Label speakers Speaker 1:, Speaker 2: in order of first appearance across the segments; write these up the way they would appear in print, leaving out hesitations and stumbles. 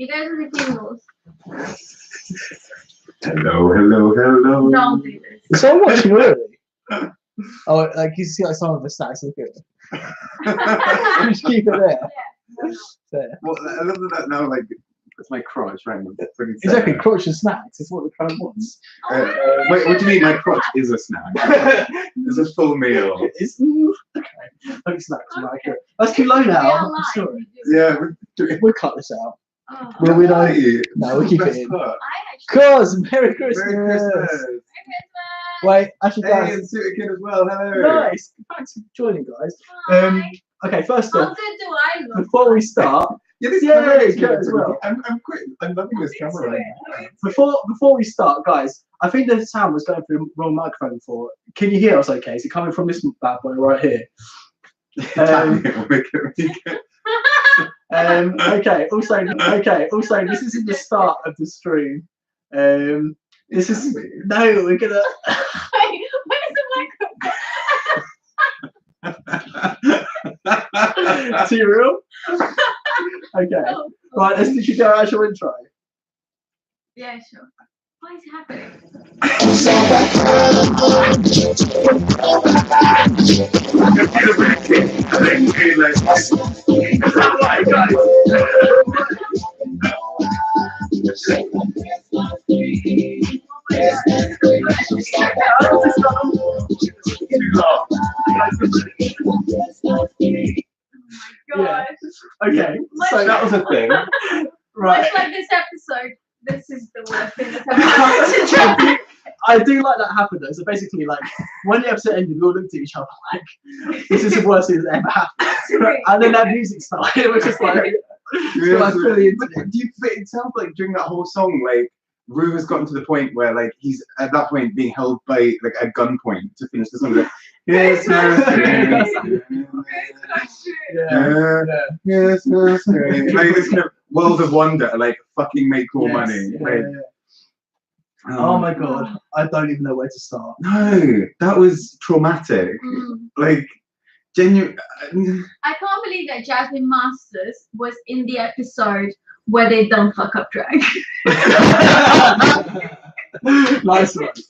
Speaker 1: You guys are the jingles.
Speaker 2: Hello.
Speaker 1: Don't do this.
Speaker 3: Is someone watching really? Oh, like you see like some of the snacks look at it. Just keep it there.
Speaker 1: Yeah.
Speaker 3: There.
Speaker 2: Well, I love that now, like, it's my crotch, right?
Speaker 3: Exactly, crotch and snacks is what the crowd wants.
Speaker 2: Wait, what do you mean my crotch is a snack? It's a full meal.
Speaker 3: It's okay. Don't snack tonight. Okay. That's too low now. I'm sorry.
Speaker 2: Yeah,
Speaker 3: We'll cut this out.
Speaker 1: Oh.
Speaker 3: Well, we don't.
Speaker 2: Eat.
Speaker 3: No, we'll keep it in.
Speaker 2: Part.
Speaker 1: I actually.
Speaker 3: Cause Merry Christmas.
Speaker 2: Merry Christmas.
Speaker 1: Merry Christmas.
Speaker 3: Wait, actually,
Speaker 2: Hey,
Speaker 3: guys.
Speaker 2: and Suitor Kid as well. Hello.
Speaker 3: Nice. Thanks for joining, guys.
Speaker 1: Hi.
Speaker 3: Okay, first
Speaker 1: How
Speaker 3: off,
Speaker 1: good do I look?
Speaker 3: before we start,
Speaker 2: Yeah, this
Speaker 3: Yeah,
Speaker 2: camera looks
Speaker 3: yeah,
Speaker 2: really
Speaker 3: as
Speaker 2: pretty.
Speaker 3: well.
Speaker 2: I'm loving this camera right now.
Speaker 3: before we start, guys, I think the sound was going through the wrong microphone before. Can you hear us okay? Is it coming from this bad boy right here? Okay, also, this isn't the start of the stream. This is, no, we're gonna,
Speaker 1: Wait, where's the microphone?
Speaker 3: too real? Okay,
Speaker 1: Oh,
Speaker 3: right, let's literally go actual intro.
Speaker 1: yeah, sure. What is happening? Gosh.
Speaker 3: Okay,
Speaker 1: Much
Speaker 3: so
Speaker 2: That was a thing.
Speaker 3: right.
Speaker 1: Much like this episode, this is the worst thing that's ever happened to Jack.
Speaker 3: I do like that happened though. So basically, like when the episode ended, we all looked at each other like, "This is the worst thing that's ever happened." And then that music started. It was just like, like fully into it.
Speaker 2: It sounds like during that whole song, like Ru has gotten to the point where like he's at that point being held by like a gunpoint to finish the song. Like, yes, yes, like this kind of world of wonder, like fucking make more money. Like,
Speaker 3: Oh my god, I don't even know where to start.
Speaker 2: No, that was traumatic. Like, genuine.
Speaker 1: I can't believe that Jasmine Masters was in the episode where they don't fuck up drag.
Speaker 3: Nice one.
Speaker 1: So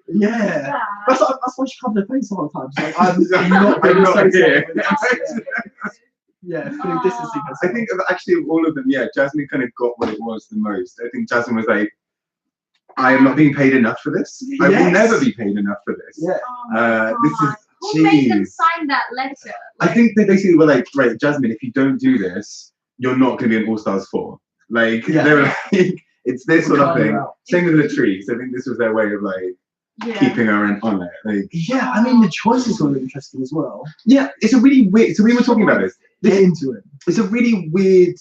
Speaker 3: Yeah.
Speaker 1: bad.
Speaker 3: That's why she covered her face all the time. She's like, I'm not
Speaker 2: I'm not
Speaker 3: associated
Speaker 2: here.
Speaker 3: with this. Yeah, feeling distancing
Speaker 2: I
Speaker 3: herself.
Speaker 2: think of actually of all of them, yeah, Jasmine kind of got what it was the most. I think Jasmine was like, I am not being paid enough for this. I will
Speaker 3: Yes.
Speaker 2: never be paid enough for this.
Speaker 3: Yeah.
Speaker 1: Oh my
Speaker 2: This is
Speaker 1: God. Who made them
Speaker 2: jeez.
Speaker 1: sign that letter?
Speaker 2: I think they basically were like, right, Jasmine, if you don't do this, you're not going to be an All Stars 4. Like,
Speaker 3: Yeah.
Speaker 2: they were like, it's this sort of
Speaker 3: Crying
Speaker 2: thing.
Speaker 3: out.
Speaker 2: Same with the trees. I think this was their way of like
Speaker 1: Yeah.
Speaker 2: keeping her on it. Like,
Speaker 3: Yeah, I mean the choices were interesting as well.
Speaker 2: yeah, it's a really weird. So we were talking about this.
Speaker 3: Get into it.
Speaker 2: It's a really weird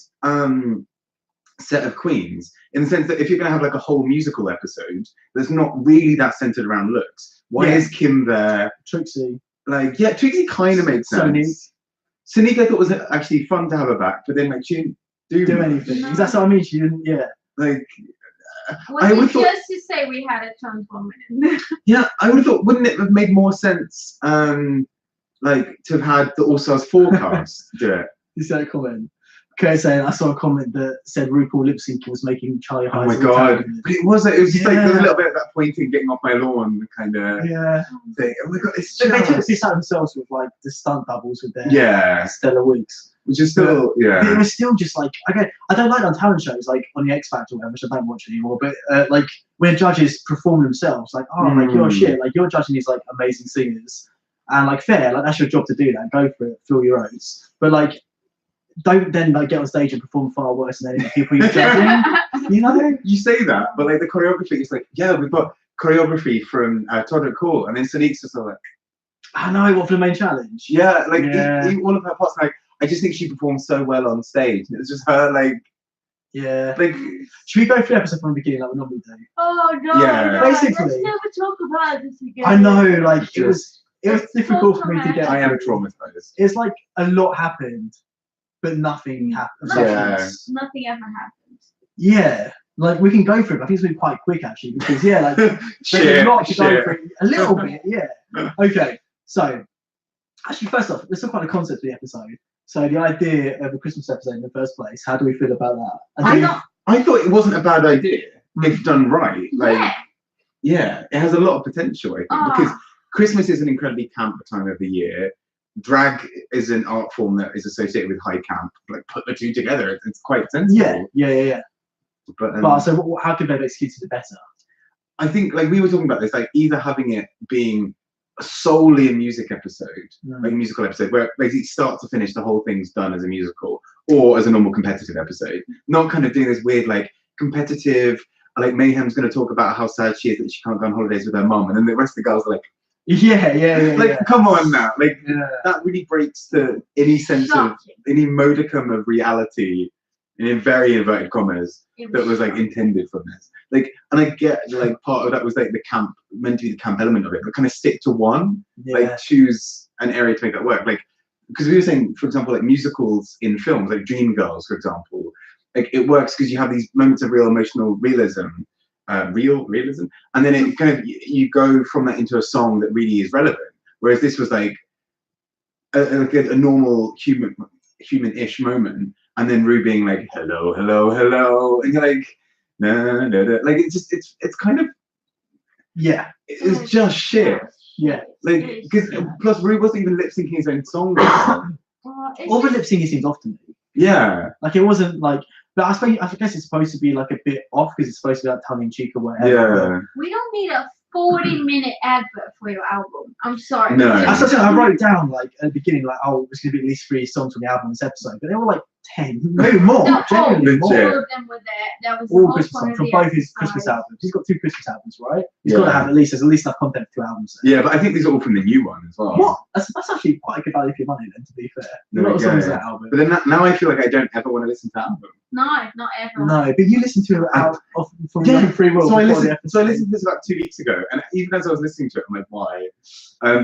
Speaker 2: set of queens in the sense that if you're going to have like a whole musical episode, there's not really that centered around looks. Why
Speaker 3: Yeah.
Speaker 2: is Kim there?
Speaker 3: Trixie.
Speaker 2: Like, yeah, Trixie kind of makes sense. Sonique I thought was actually fun to have her back, but then like she didn't
Speaker 3: Do anything.
Speaker 1: No.
Speaker 3: That's what I mean. She didn't. Yeah.
Speaker 2: like.
Speaker 1: Was
Speaker 2: I
Speaker 1: it
Speaker 2: would thought,
Speaker 1: just to say we had a trans woman?
Speaker 2: yeah, I would have thought, wouldn't it have made more sense, like to have had the All Stars forecast do it?
Speaker 3: You said a comment. Okay, saying I saw a comment that said RuPaul lip syncing was making Charlie
Speaker 2: Oh
Speaker 3: Hyde's
Speaker 2: my god! But it was just like there was a little bit of that pointing, getting off my lawn kind of
Speaker 3: Yeah.
Speaker 2: thing. Oh my god, it's
Speaker 3: They took
Speaker 2: just
Speaker 3: this out themselves with like the stunt doubles with their
Speaker 2: yeah,
Speaker 3: stellar wigs.
Speaker 2: which is still
Speaker 3: But it
Speaker 2: yeah.
Speaker 3: was still just like, okay, I don't like on talent shows like on the X Factor or whatever, which I don't watch anymore, but like when judges perform themselves, like, oh, like you're shit, like you're judging these like amazing singers, and like fair, like that's your job to do that, go for it, fill your oats. But like, don't then like get on stage and perform far worse than any people you're judging. You know?
Speaker 2: You say that, but like the choreography is like, yeah, we've got choreography from Todd Cool, and then Sonique's just like,
Speaker 3: I know, what for the main challenge?
Speaker 2: yeah, like
Speaker 3: Yeah.
Speaker 2: all of her parts, like I just think she performed so well on stage. It was just her like
Speaker 3: Yeah.
Speaker 2: like
Speaker 3: Should we go through the episode from the beginning like we normally do?
Speaker 1: Oh no!
Speaker 2: Yeah.
Speaker 1: no,
Speaker 3: Basically.
Speaker 1: let's never talk about this again.
Speaker 3: I know, like it was
Speaker 1: It's
Speaker 3: difficult
Speaker 1: so
Speaker 3: for me to get.
Speaker 2: I am
Speaker 3: through.
Speaker 2: traumatized.
Speaker 3: It's like a lot happened, but nothing happened.
Speaker 2: Yeah.
Speaker 1: Nothing ever happened.
Speaker 3: Yeah, like we can go through it. But I think it's been quite quick actually because yeah, like there's a lot to go through. A little bit, yeah. Okay, so actually, first off, let's talk about the concept of the episode. So the idea of a Christmas episode in the first place, how do we feel about that?
Speaker 2: I thought it wasn't a bad idea if done right. Like, yeah, it has a lot of potential, I think, because Christmas is an incredibly camp time of the year. Drag is an art form that is associated with high camp. Like, put the two together, it's quite sensible.
Speaker 3: Yeah. But so, how could they have executed it better?
Speaker 2: I think, like we were talking about this, like either having it being solely a music episode, like a musical episode, where basically start to finish the whole thing's done as a musical, or as a normal competitive episode. Not kind of doing this weird, like competitive, like Mayhem's going to talk about how sad she is that she can't go on holidays with her mum, and then the rest of the girls are like, like, come on now, like that really breaks any sense of any modicum of reality in very inverted commas that was like intended from this. Like, and I get like part of that was like the camp, meant to be the camp element of it, but kind of stick to one, like choose an area to make that work. Like, because we were saying, for example, like musicals in films, like Dreamgirls, for example, like it works because you have these moments of real emotional realism, and then it kind of you go from that into a song that really is relevant. Whereas this was like a normal human-ish moment, and then Ru being like, hello, and you're like, no, like it's kind of it's just shit. Like, because plus Ru wasn't even lip syncing his own song.
Speaker 3: All the lip syncing seems off to me. Like it wasn't like, but I guess it's supposed to be like a bit off because it's supposed to be like tongue in cheek or whatever.
Speaker 1: We don't need a 40-minute advert for your album. I'm sorry.
Speaker 2: No.
Speaker 3: I wrote it down like at the beginning, like, oh, there's gonna be at least 3 songs from the album this episode, but they were like 10, maybe more. Genuinely more.
Speaker 1: All of them were there. That was
Speaker 3: all Christmas songs from both his Christmas albums. He's got 2 Christmas albums, right? He's got to have there's at least enough content for 2 albums.
Speaker 2: Yeah, but I think these are all from the new one as well.
Speaker 3: What? That's actually quite a good value for your money then, to be fair. A lot of songs that album.
Speaker 2: But then now I feel like I don't ever want to listen to that album.
Speaker 1: No, not ever.
Speaker 3: No, but you listened to it out from Free Will.
Speaker 2: So I listened to this about 2 weeks ago, and even as I was listening to it, I'm like, why?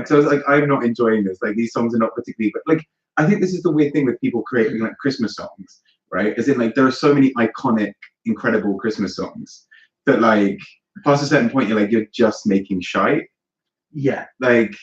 Speaker 2: So I was like, I'm not enjoying this. Like, these songs are not particularly, but like, I think this is the weird thing with people creating like Christmas songs, right? As in, like, there are so many iconic, incredible Christmas songs that, like, past a certain point, you're just making shite.
Speaker 3: Yeah.
Speaker 2: Like,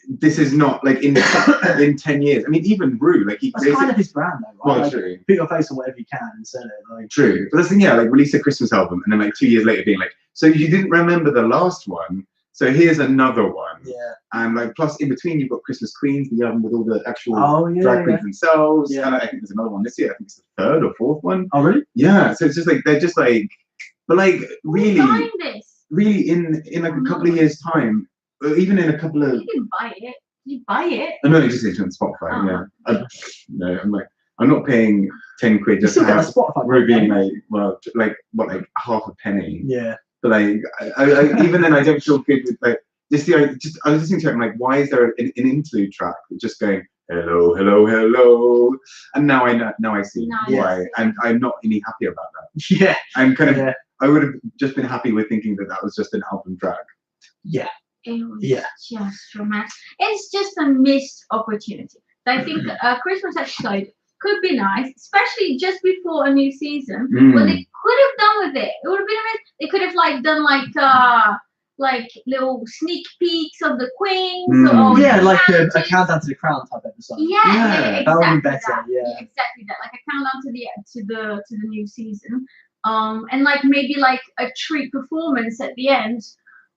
Speaker 2: this is not like in 10 years. I mean, even Ru, like,
Speaker 3: that's kind of his brand, though, right?
Speaker 2: Well,
Speaker 3: like,
Speaker 2: true.
Speaker 3: Put your face on whatever you can and sell it. Like,
Speaker 2: true, but that's the thing, like, release a Christmas album and then like 2 years later being like, so you didn't remember the last one, so here's another one.
Speaker 3: Yeah.
Speaker 2: And like, plus in between you've got Christmas Queens, the album with all the actual drag queens themselves. Yeah. And I think there's another one this year. I think it's the 3rd or 4th one.
Speaker 3: Oh really?
Speaker 2: Yeah. So it's just like they're just like, but like really in like a couple of years time, or even in a couple of.
Speaker 1: You can buy it. You buy it.
Speaker 2: Oh, no, it just is on Spotify. No, I'm like, I'm not paying 10 quid just to have Ru being like, well, like what, like half a penny.
Speaker 3: Yeah.
Speaker 2: But like, I even then I don't feel good with like I was listening to it. I'm like, why is there an interlude track just going hello, and now I see why, and I'm not any happy about that.
Speaker 3: Yeah.
Speaker 2: I'm kind of I would have just been happy with thinking that was just an album track.
Speaker 3: Yeah.
Speaker 1: It was just romantic. It's just a missed opportunity. I think a Christmas episode could be nice, especially just before a new season. What they could have done with it would have been amazing. They could have like done like little sneak peeks of the queens. Or
Speaker 3: like a countdown to the crown type episode.
Speaker 1: Yeah,
Speaker 3: that would be better.
Speaker 1: Exactly that. Like a countdown to the new season. And like maybe like a treat performance at the end.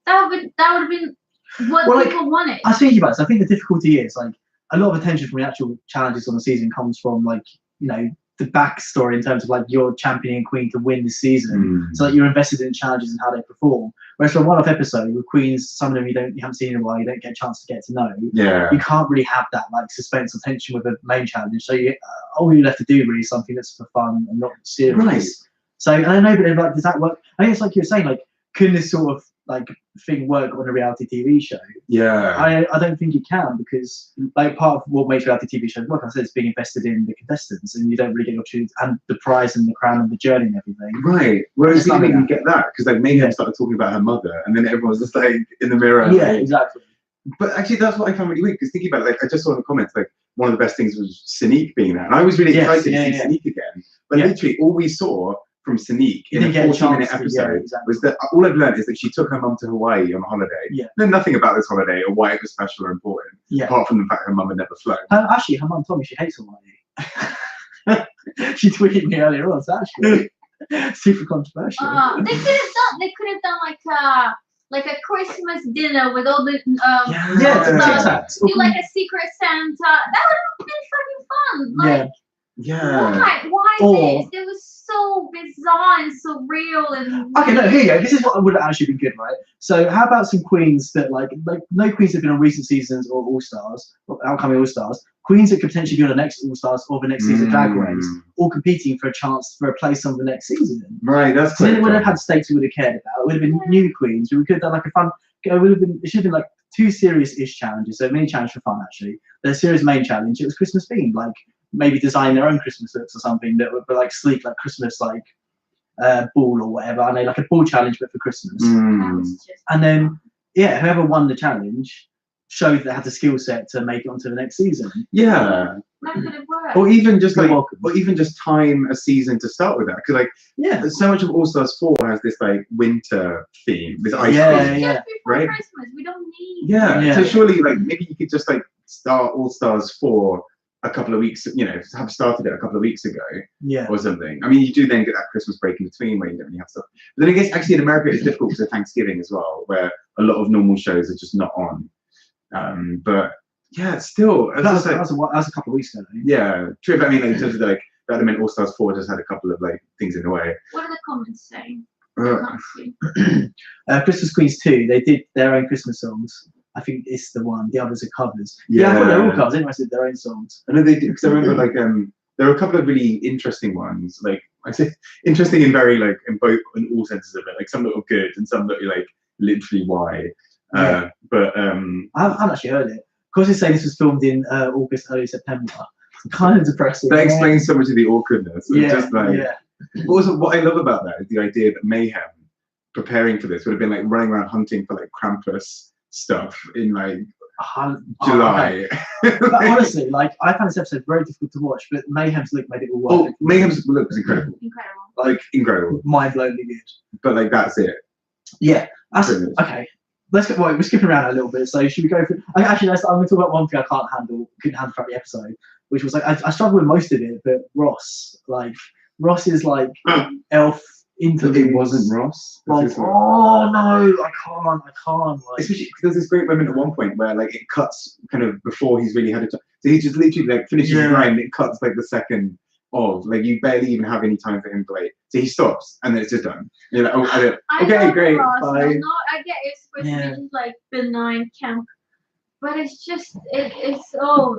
Speaker 1: That would have been what people wanted.
Speaker 3: I was thinking about this. I think the difficulty is like a lot of attention from the actual challenges on the season comes from like, you know, the backstory in terms of like you're championing queen to win this season. So like you're invested in challenges and how they perform. Whereas for a one-off episode with queens, some of them you haven't seen in a while, you don't get a chance to get to know.
Speaker 2: Yeah.
Speaker 3: You can't really have that like suspense or tension with a main challenge. So all you have to do really is something that's for fun and not serious.
Speaker 2: Right.
Speaker 3: So and I know, but like, does that work? I think it's like you're saying, like, can this sort of like thing work on a reality TV show?
Speaker 2: Yeah.
Speaker 3: I don't think it can, because like part of what makes reality TV shows work, I said, is being invested in the contestants, and you don't really get the opportunity and the prize and the crown and the journey and everything.
Speaker 2: Right. Whereas we didn't even get that, because like Mayhem started talking about her mother, and then everyone was just like in the mirror.
Speaker 3: Yeah, exactly.
Speaker 2: But actually, that's what I found really weird, because thinking about it, like I just saw in the comments, like one of the best things was Sneak being there, and I was really excited to see Sneak again. But literally, all we saw from Sonique in a 40-minute episode was that all I've learned is that she took her mum to Hawaii on holiday.
Speaker 3: Yeah.
Speaker 2: Know nothing about this holiday or why it was special or important, apart from the fact her mum had never flown.
Speaker 3: Actually, her mum told me she hates Hawaii. She tweeted me earlier on, so actually super controversial.
Speaker 1: They could have done like a Christmas dinner with all the stuff. Do like a Secret Santa. That would have been fucking fun. Like, why this? It was so bizarre and surreal and
Speaker 3: okay, no, here you go. This is what would have actually been good, right? So how about some queens that like no queens have been on recent seasons or All Stars, or upcoming All Stars, queens that could potentially be on the next All Stars or the next season of Drag Race, all competing for a chance for a place on the next season.
Speaker 2: Right, that's
Speaker 3: so then it would have had stakes we would have cared about. It would have been new queens. We could have done like a fun. It should have been like 2 serious-ish challenges. So mini challenge for fun actually. The series main challenge. It was Christmas themed, like maybe design their own Christmas looks or something that would be like sleek, like Christmas, like ball or whatever. I know, like a ball challenge but for Christmas. And then whoever won the challenge showed they had the skill set to make it onto the next season.
Speaker 2: Yeah.
Speaker 1: That could have worked.
Speaker 2: Or even just time a season to start with that, because like so much of All Stars 4 has this like winter theme, this ice cream,
Speaker 1: just before Christmas. We don't need.
Speaker 2: So surely like maybe you could just like start All Stars 4 a couple of weeks, have started it a couple of weeks ago, or something. I mean, you do then get that Christmas break in between where you don't really have stuff. But then I guess actually in America it's difficult because of Thanksgiving as well, where a lot of normal shows are just not on. But yeah, still
Speaker 3: that was a couple of weeks ago.
Speaker 2: Yeah, true. But I mean, like, in terms of like that, I mean, All Stars 4 just had a couple of like things in the way.
Speaker 1: What are the comments saying?
Speaker 3: Christmas Queens 2, they did their own Christmas songs. I think it's the one. The others are covers. I thought they were all covers. Anyone did their own songs.
Speaker 2: I know they did, because I remember like there were a couple of really interesting ones. Like I say, interesting in very like in all senses of it. Like some that were good and some that were like literally why. But I
Speaker 3: haven't actually heard it. Of course, they say this was filmed in August, early September. It's kind of depressing.
Speaker 2: That explains so much of the awkwardness. Just like, also, what I love about that is the idea that Mayhem, preparing for this, would have been like running around hunting for like Krampus stuff in like July.
Speaker 3: But honestly, like I found this episode very difficult to watch, but Mayhem's look made it all work.
Speaker 2: Oh, Mayhem's look was incredible. Like incredible.
Speaker 3: Mind-blowingly good.
Speaker 2: But like that's it.
Speaker 3: Yeah. That's okay. Let's go. Well, we're skipping around a little bit, so should we go through? Actually, I'm going to talk about one thing I couldn't handle throughout the episode, which was like I struggled with most of it, but Ross is like elf interlude.
Speaker 2: It wasn't Ross.
Speaker 3: Like, oh no, I can't. Like,
Speaker 2: especially because there's this great moment at one point where like it cuts kind of before he's really had it. So he just literally like finishes his line, and it cuts like the second of like you barely even have any time for him to like. So he stops, and then it's just done. And you're like, okay, great. Bye.
Speaker 1: I get it's supposed to be like benign camp, but it's just it's all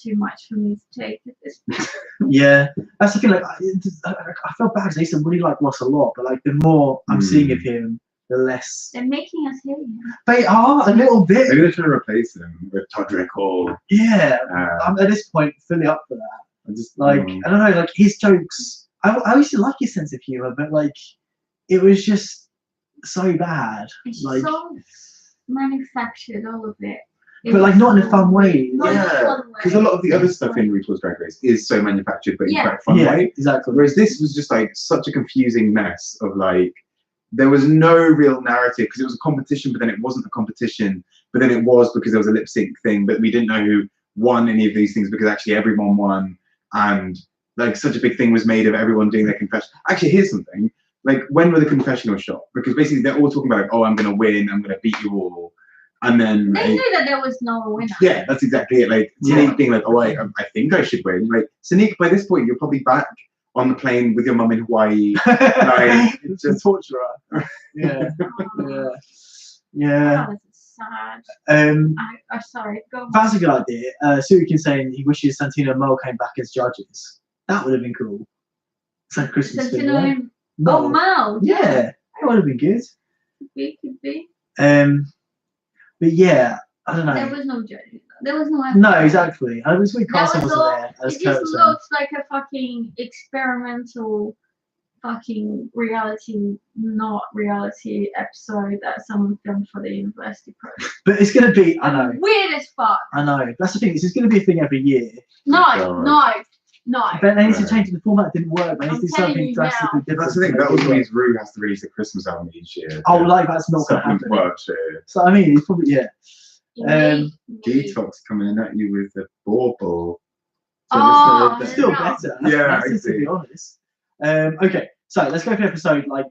Speaker 1: too much for me to take at this point.
Speaker 3: Yeah, that's the thing. Like I felt bad because I used to really like Ross a lot, but like the more I'm seeing of him, the less
Speaker 1: they're making us hate him.
Speaker 3: They are a little bit.
Speaker 2: Maybe they're trying to replace him with Todrick or
Speaker 3: I'm at this point fully up for that. I just like I don't know, like his jokes. I used to like his sense of humor, but like it was just so bad.
Speaker 1: It's
Speaker 3: like
Speaker 1: so manufactured, all of it.
Speaker 3: But like not in a fun way.
Speaker 2: Because a lot of the other stuff in RuPaul's Drag Race is so manufactured, but in quite a fun way.
Speaker 3: Exactly.
Speaker 2: Whereas this was just like such a confusing mess of like there was no real narrative because it was a competition, but then it wasn't a competition, but then it was because there was a lip sync thing, but we didn't know who won any of these things because actually everyone won, and like such a big thing was made of everyone doing their confession. Actually, here's something. Like when were the confessional shot? Because basically they're all talking about like, oh, I'm gonna win, I'm gonna beat you all. And then
Speaker 1: they knew that there was no winner.
Speaker 2: Yeah, that's exactly it. Like Sonique being like, oh, I think I should win. Like Sonique, by this point, you're probably back on the plane with your mum in Hawaii. Like
Speaker 3: it's just torture her. Yeah.
Speaker 1: Oh, that's sad. Sorry, go on.
Speaker 3: That's a good idea. Surikin saying he wishes Santino and Mel came back as judges. That would have been cool. It's like Christmas thing, right?
Speaker 1: Oh, Mel.
Speaker 3: Yeah, that would have been good.
Speaker 1: Could be.
Speaker 3: But yeah, I don't know.
Speaker 1: There was no judging. There was no.
Speaker 3: No, exactly. I was really Carson wasn't there.
Speaker 1: It just looks like a fucking experimental, fucking reality, not reality episode that someone filmed for the university project.
Speaker 3: But it's gonna be. I know.
Speaker 1: Weird as fuck.
Speaker 3: I know. That's the thing. This is gonna be a thing every year.
Speaker 1: No. No.
Speaker 3: But they need to change the format. It didn't work. They need to do
Speaker 1: telling
Speaker 3: something
Speaker 1: you
Speaker 3: drastically
Speaker 1: now.
Speaker 3: different.
Speaker 2: That's the thing. That also means Ru has to release a Christmas album each year.
Speaker 3: Oh, like that's not going to
Speaker 2: Something
Speaker 3: happen.
Speaker 2: works.
Speaker 3: So I mean, it's probably
Speaker 2: Detox coming at you with the bauble.
Speaker 1: Oh,
Speaker 3: It's still
Speaker 1: no.
Speaker 3: better.
Speaker 2: Yeah,
Speaker 3: That's to be honest. Okay, so let's go for the episode like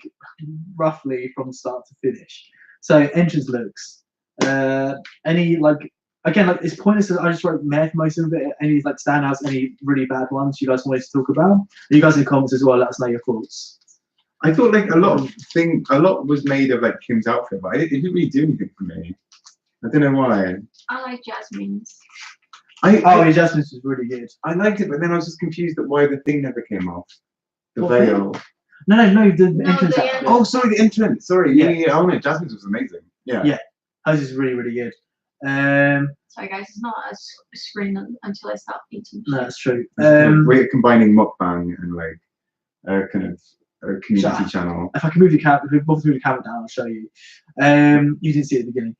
Speaker 3: roughly from start to finish. So entrance looks. Any like again like it's pointless. I just wrote meh for most of it. Any like standouts? Any really bad ones you guys wanted to talk about? You guys in the comments as well. Let us know your thoughts.
Speaker 2: I thought like a lot was made of like Kim's outfit, but it didn't really do anything for me. I don't know why.
Speaker 1: I like Jasmine's.
Speaker 3: Yeah, Jasmine's was really good.
Speaker 2: I liked it, but then I was just confused at why the thing never came off. The
Speaker 3: What
Speaker 2: veil.
Speaker 3: No, the entrance
Speaker 1: the
Speaker 3: outfit.
Speaker 2: Oh, sorry, the entrance. Sorry.
Speaker 3: Yeah.
Speaker 2: Yeah. Oh no, Jasmine's was amazing. Yeah.
Speaker 3: Hers is really, really good.
Speaker 1: Sorry guys, it's not a screen until I start eating.
Speaker 3: No, that's true.
Speaker 2: We're combining mukbang and like a kind of a community channel.
Speaker 3: If I can move the camera, if we both move the camera down, I'll show you. You didn't see it at the beginning.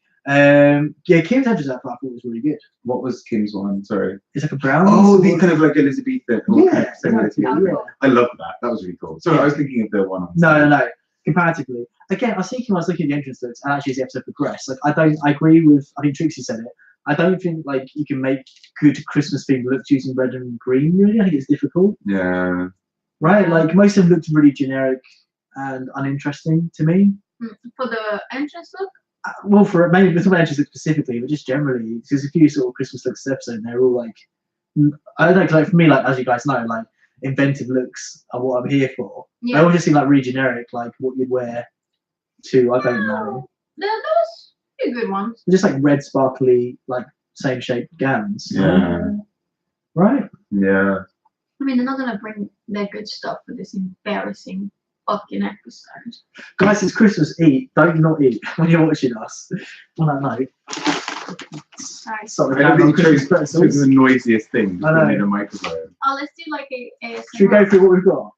Speaker 3: Yeah, Kim's entrance outfit I thought was really good.
Speaker 2: What was Kim's one? Sorry.
Speaker 3: It's like a brown.
Speaker 2: Oh, the kind of like Elizabethan.
Speaker 3: Yeah,
Speaker 2: Kind of
Speaker 3: yeah.
Speaker 2: I love that. That was really cool. Sorry, I was thinking of the one. On
Speaker 3: No. Comparatively, again, I was thinking when I was looking at the entrance looks, and actually as the episode progressed, like I agree with. I think Trixie said it. I don't think like you can make good Christmas themed looks using red and green. Really, I think it's difficult.
Speaker 2: Yeah.
Speaker 3: Right, like most of them looked really generic and uninteresting to me.
Speaker 1: For the entrance look?
Speaker 3: Well, for maybe the entrance look specifically, but just generally, there's a few sort of Christmas looks episode, and they're all like, I don't know, like for me, like as you guys know, like inventive looks are what I'm here for.
Speaker 1: Yeah.
Speaker 3: They all just seem like really generic, like what you'd wear to, I don't know.
Speaker 1: Those pretty good ones.
Speaker 3: They're just like red, sparkly, like same shaped gowns.
Speaker 2: Yeah.
Speaker 3: Right?
Speaker 2: Yeah.
Speaker 1: I mean, they're not gonna bring their good stuff for this embarrassing fucking episode.
Speaker 3: Guys, it's Christmas. Eat. Don't not eat when you're watching us. On that note.
Speaker 1: Sorry.
Speaker 3: Sorry,
Speaker 2: I don't think
Speaker 3: Christmas
Speaker 2: chose
Speaker 3: pretzels.
Speaker 2: the noisiest thing.
Speaker 3: I know.
Speaker 2: In a microphone.
Speaker 1: Oh, let's do like a ASMR.
Speaker 3: Should we go through what we've got?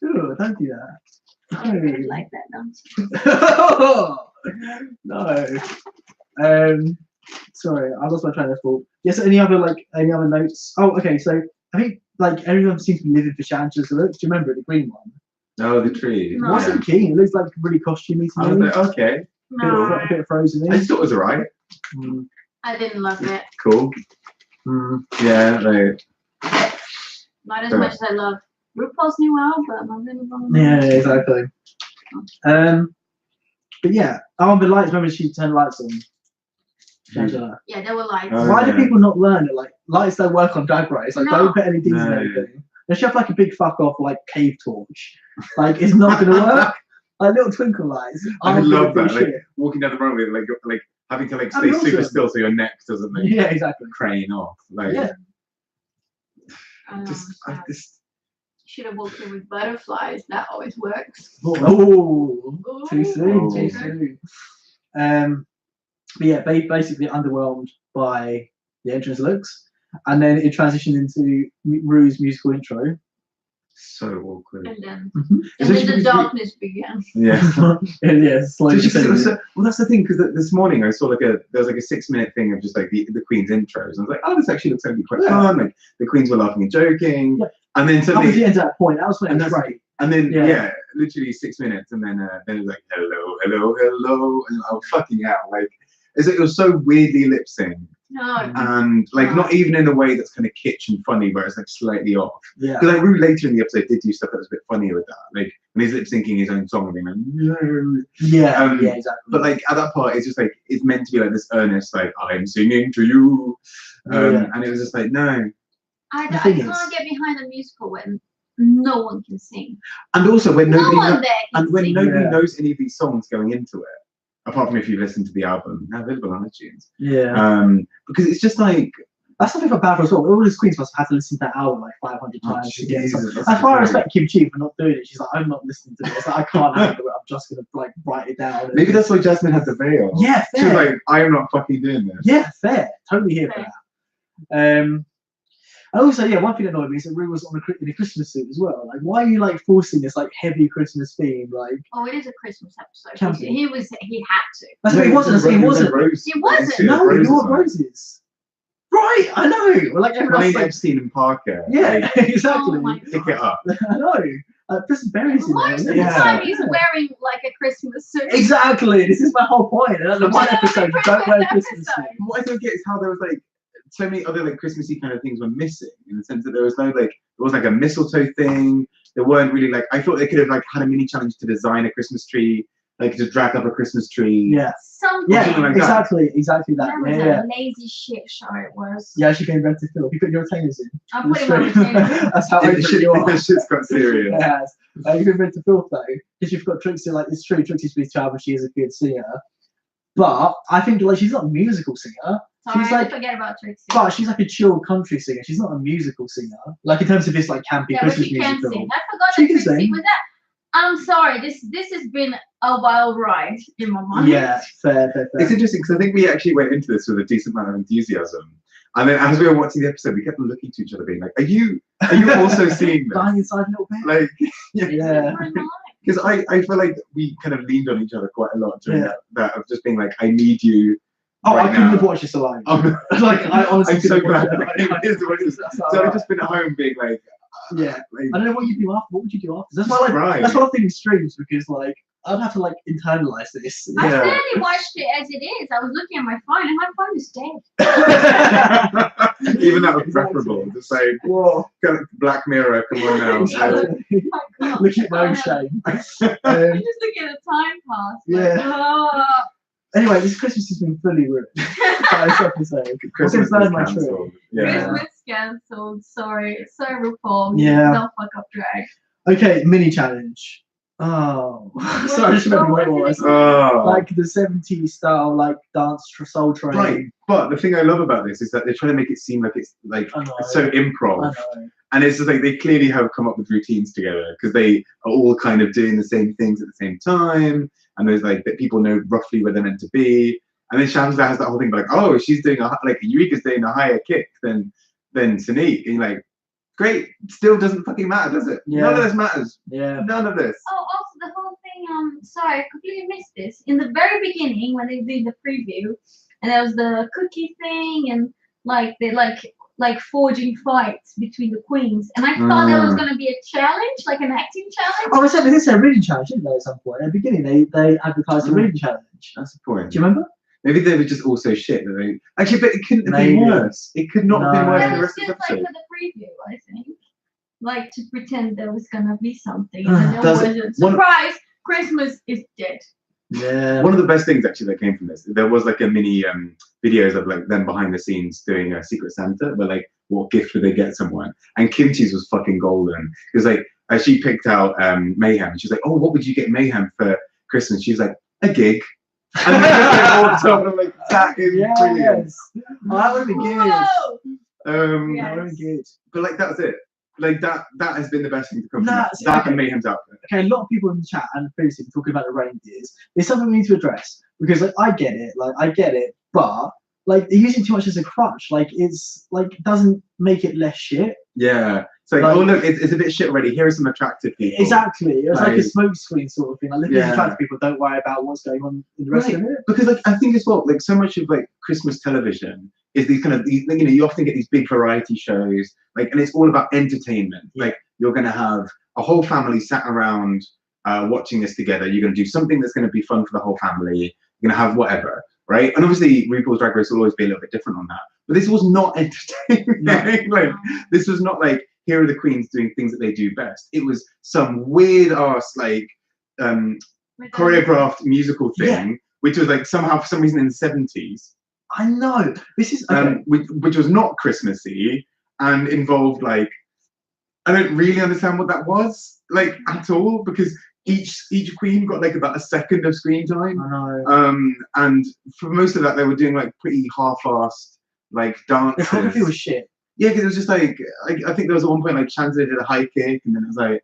Speaker 3: Ooh, don't do that.
Speaker 1: Oh, you really like that, don't you?
Speaker 3: No. Sorry, I lost my train of thought. Yes, any other notes? Oh, okay, so I think like everyone seems to be living for Shanta's look. Do you remember the green one?
Speaker 2: Oh, the tree.
Speaker 1: No.
Speaker 3: It wasn't keen. It looks like really costumey
Speaker 2: I
Speaker 3: to
Speaker 2: was
Speaker 3: me.
Speaker 2: like, okay.
Speaker 1: No,
Speaker 3: A bit of frozen.
Speaker 2: I just thought it was alright.
Speaker 1: I didn't love it.
Speaker 2: Cool. Yeah, like.
Speaker 1: Not as much as I love RuPaul's new album.
Speaker 3: Yeah, exactly. But yeah, the lights. Remember, she turned lights on. Shangela.
Speaker 1: Yeah, there were lights.
Speaker 2: Oh,
Speaker 3: Why do
Speaker 2: yeah.
Speaker 3: people not learn it? Like lights don't work on Drag Race. Like
Speaker 1: No.
Speaker 3: don't put LEDs in
Speaker 2: No.
Speaker 3: anything. They should have like a big fuck off like cave torch. Like it's not gonna work. Like little twinkle lights.
Speaker 2: I
Speaker 3: aren't
Speaker 2: love
Speaker 3: gonna do
Speaker 2: that. Like
Speaker 3: shit.
Speaker 2: walking down the runway, like having to like
Speaker 3: That'd
Speaker 2: stay
Speaker 3: be
Speaker 2: super
Speaker 3: awesome.
Speaker 2: still so your neck doesn't like
Speaker 3: Yeah, exactly.
Speaker 2: crane off. Like
Speaker 3: Yeah.
Speaker 2: I just
Speaker 1: Should have walked in with butterflies. That always works.
Speaker 3: Oh, too soon.
Speaker 2: Oh.
Speaker 3: Too soon. But yeah, basically underwhelmed by the entrance looks, and then it transitioned into Ru's musical intro.
Speaker 2: so awkward.
Speaker 1: And then,
Speaker 3: Mhm.
Speaker 1: and then the
Speaker 2: Especially
Speaker 1: darkness began.
Speaker 2: Yeah.
Speaker 3: Yeah, slowly.
Speaker 2: Well, that's the thing because this morning I saw there was like a 6-minute thing of just like the Queen's intros. And I was like, oh, this actually looks like quite fun. Like the Queens were laughing and joking, and then
Speaker 3: Up to
Speaker 2: suddenly,
Speaker 3: the end of that point, that was when it
Speaker 2: and
Speaker 3: was
Speaker 2: that's
Speaker 3: great.
Speaker 2: and then
Speaker 3: Yeah.
Speaker 2: literally 6 minutes, and then it was like hello, and oh fucking hell, like it was so weirdly lip synced.
Speaker 1: No.
Speaker 2: And like
Speaker 1: No.
Speaker 2: not even in a way that's kind of kitsch and funny, where it's like slightly off.
Speaker 3: Yeah.
Speaker 2: Because like Ru later in the episode did do stuff that was a bit funnier with that, like when he's lip syncing his own song and being like, no.
Speaker 3: Yeah,
Speaker 2: Yeah,
Speaker 3: exactly.
Speaker 2: But like at that part, it's just like it's meant to be like this earnest, like I'm singing to you, and it was just like no.
Speaker 1: I
Speaker 3: The thing
Speaker 1: can't
Speaker 3: is-
Speaker 1: get behind a musical when no one can sing.
Speaker 2: And also when
Speaker 1: No
Speaker 2: nobody
Speaker 1: one there can
Speaker 2: and when
Speaker 1: sing.
Speaker 2: nobody
Speaker 3: Yeah.
Speaker 2: knows any of these songs going into it, apart from if you listen to the album, now available on iTunes.
Speaker 3: Yeah.
Speaker 2: Because it's just like
Speaker 3: That's something for bad for as well. All these queens must have had to listen to that album like 500 times to get
Speaker 2: Jesus,
Speaker 3: something.
Speaker 2: that's
Speaker 3: As far as
Speaker 2: great.
Speaker 3: respect Kim Chi for not doing it, she's like, I'm not listening to this. Like, I can't handle it. I'm just gonna like write it down.
Speaker 2: Maybe that's why Jasmine had the veil.
Speaker 3: Yeah,
Speaker 2: She was
Speaker 3: fair.
Speaker 2: like, I'm not fucking doing this.
Speaker 3: Yeah, fair. Totally here for
Speaker 1: Fair.
Speaker 3: that. And also, yeah, one thing that annoyed me is that Ru was in a Christmas suit as well. Like, why are you like forcing this like heavy Christmas theme? Like,
Speaker 1: Oh, it is a Christmas episode.
Speaker 3: Campy.
Speaker 1: He had to.
Speaker 3: that's what it wasn't. It wasn't.
Speaker 2: Rose.
Speaker 1: It wasn't.
Speaker 2: Yeah,
Speaker 3: No,
Speaker 2: roses
Speaker 3: you want
Speaker 2: on it.
Speaker 3: roses. Right, I know. Well, like everyone
Speaker 2: Ryan
Speaker 3: else,
Speaker 2: Epstein and Parker.
Speaker 3: yeah,
Speaker 2: Like,
Speaker 3: exactly.
Speaker 1: Oh my
Speaker 2: pick it up.
Speaker 3: I know. Prison Berry's in
Speaker 1: Most of
Speaker 3: there.
Speaker 1: the
Speaker 2: Yeah.
Speaker 1: time he's wearing like a Christmas suit.
Speaker 3: Exactly. This is my whole point. And the one
Speaker 1: Yeah,
Speaker 3: episode,
Speaker 1: the
Speaker 3: don't wear a
Speaker 1: Christmas
Speaker 3: Christmas
Speaker 1: episode.
Speaker 3: suit.
Speaker 2: What I don't get is how there was like so many other like Christmassy kind of things were missing, in the sense that there was no like, there was like a mistletoe thing. There weren't really like, I thought they could have like had a mini challenge to design a Christmas tree, like to drag up a Christmas tree.
Speaker 3: Yeah.
Speaker 1: Something.
Speaker 3: Yeah,
Speaker 2: Something like that.
Speaker 3: exactly that.
Speaker 1: That was
Speaker 3: Yeah.
Speaker 1: a lazy shit show it was.
Speaker 3: Yeah, she came back to film. You put your retainers in.
Speaker 1: I put him on the table.
Speaker 3: That's how
Speaker 2: The
Speaker 3: angry
Speaker 2: shit,
Speaker 3: you are.
Speaker 2: the shit's got serious.
Speaker 3: Yes. You've been ready to film though, because you've got Trixie. Like it's true, Trixie's with child, but she is a good singer. But I think like she's not a musical singer.
Speaker 1: Sorry,
Speaker 3: She's
Speaker 1: I
Speaker 3: like,
Speaker 1: forget about Trixie.
Speaker 3: but she's like a chill country singer. She's not a musical singer. Like in terms of this like campy
Speaker 1: Yeah, but
Speaker 3: Christmas
Speaker 1: she can
Speaker 3: musical.
Speaker 1: sing. I forgot
Speaker 3: She
Speaker 1: that
Speaker 3: can
Speaker 1: Trixie
Speaker 3: sing.
Speaker 1: was that. I'm sorry, this has been a wild ride in my mind.
Speaker 3: Yeah, fair.
Speaker 2: It's interesting because I think we actually went into this with a decent amount of enthusiasm, and then as we were watching the episode, we kept looking to each other, being like, "Are you also seeing
Speaker 3: Dying
Speaker 2: this?"
Speaker 3: inside a little bit.
Speaker 2: Like,
Speaker 3: Yeah.
Speaker 2: because I feel like we kind of leaned on each other quite a lot during that of just being like, "I need you."
Speaker 3: Oh,
Speaker 2: right
Speaker 3: I couldn't
Speaker 2: now.
Speaker 3: have watched this alone.
Speaker 2: I'm,
Speaker 3: Like I honestly
Speaker 2: I'm so
Speaker 3: couldn't watch
Speaker 2: glad.
Speaker 3: it alone.
Speaker 2: So I've just been at home being like,
Speaker 3: Yeah.
Speaker 2: like,
Speaker 3: I don't know what you'd do after. What would you do after? That's
Speaker 2: just
Speaker 3: why, like,
Speaker 2: cry.
Speaker 3: that's what I think in streams because, like, I'd have to like internalize this.
Speaker 1: I
Speaker 2: Yeah.
Speaker 1: barely watched it as it is. I was looking at my phone and my phone is dead.
Speaker 2: Even that was
Speaker 3: Exactly.
Speaker 2: preferable. Just like,
Speaker 3: Whoa.
Speaker 2: Black Mirror, come on now.
Speaker 3: Exactly.
Speaker 1: Oh my God.
Speaker 3: Look at my own shame.
Speaker 1: I'm just looking at the time pass.
Speaker 3: Yeah.
Speaker 1: Oh.
Speaker 3: Anyway, this Christmas has been fully ruined by this episode.
Speaker 2: Christmas
Speaker 3: burn
Speaker 2: is
Speaker 3: my tree.
Speaker 2: cancelled. Yeah.
Speaker 1: Christmas cancelled. Sorry. Sorry, RuPaul.
Speaker 3: Yeah.
Speaker 1: Don't fuck up drag.
Speaker 3: Okay, mini challenge. Oh, sorry, I just remember what it was.
Speaker 2: Oh.
Speaker 3: Like the 70s style, like dance Soul Train.
Speaker 2: Right, but the thing I love about this is that they're trying to make it seem like it's like
Speaker 3: I know.
Speaker 2: so improv,
Speaker 3: I know.
Speaker 2: and it's just like they clearly have come up with routines together because they are all kind of doing the same things at the same time, and there's like that people know roughly where they're meant to be, and then Shamsa has that whole thing like, oh, she's doing like Eureka's doing a higher kick than Sanique, and you're like, great, still doesn't fucking matter, does it?
Speaker 3: Yeah.
Speaker 2: None of this matters.
Speaker 3: Yeah.
Speaker 2: None of this.
Speaker 1: Oh, also the whole thing. Sorry, I completely missed this. In the very beginning, when they did the preview, and there was the cookie thing, and like they like forging fights between the queens, and I thought there was gonna be a challenge, like an acting challenge.
Speaker 3: Oh, I said they said a reading challenge, didn't they? At some point, at the beginning, they advertised a reading challenge.
Speaker 2: That's the point.
Speaker 3: Do you remember?
Speaker 2: Maybe they were just also shit. That they actually, but it couldn't have
Speaker 3: Maybe.
Speaker 2: been worse. It could not have been
Speaker 3: No.
Speaker 2: worse
Speaker 1: That
Speaker 2: than the
Speaker 1: was
Speaker 2: rest of
Speaker 1: just
Speaker 2: the
Speaker 1: like
Speaker 2: episode.
Speaker 1: for the preview, I think. Like to pretend there was gonna be something, and then there
Speaker 2: Does it-
Speaker 1: wasn't.
Speaker 2: one-
Speaker 1: Surprise! Christmas is dead.
Speaker 3: Yeah.
Speaker 2: One of the best things actually that came from this, there was like a mini videos of like them behind the scenes doing a Secret Santa, where like what gift would they get someone? And Kimchi's was fucking golden because like she picked out Mayhem, and she was like, oh, what would you get Mayhem for Christmas? She was like, a gig. And then they walked up, and I'm like, that is brilliant.
Speaker 3: Yes. Oh, that would be good.
Speaker 1: Whoa!
Speaker 3: That would be good.
Speaker 2: But like that's it. Like that has been the best thing to come from
Speaker 3: Nah,
Speaker 2: that.
Speaker 3: see,
Speaker 2: That
Speaker 3: okay.
Speaker 2: and Mayhem's outfit.
Speaker 3: Okay, a lot of people in the chat and previously talking about the reindeers. There's something we need to address because like I get it, but like they're using too much as a crutch. Like it's like doesn't make it less shit.
Speaker 2: Yeah. It's like,
Speaker 3: Like-
Speaker 2: oh look, it's a bit shit already. Here are some attractive people.
Speaker 3: Exactly. It's like a
Speaker 2: Like-
Speaker 3: smoke screen sort of thing. Like look at
Speaker 2: Yeah.
Speaker 3: the attractive people. Don't worry about what's going on in the rest
Speaker 2: Right.
Speaker 3: of it.
Speaker 2: Because like I think as well, like so much of like Christmas television is these kind of these, you know, you often get these big variety shows, like, and it's all about entertainment. Like you're gonna have a whole family sat around watching this together. You're gonna do something that's gonna be fun for the whole family. You're gonna have whatever, right? And obviously RuPaul's Drag Race will always be a little bit different on that. But this was not entertaining. Like this was not like here are the queens doing things that they do best. It was some weird ass like choreographed musical thing, which was like somehow for some reason in the 70s.
Speaker 3: I know. This is okay.
Speaker 2: Which was not Christmassy and involved like I don't really understand what that was like at all because each queen got like about a second of screen time.
Speaker 3: I know.
Speaker 2: And for most of that they were doing like pretty half-assed like dances.
Speaker 3: The choreography was shit.
Speaker 2: Yeah, because it was just like I think there was at one point like Chandler did a high kick and then it was like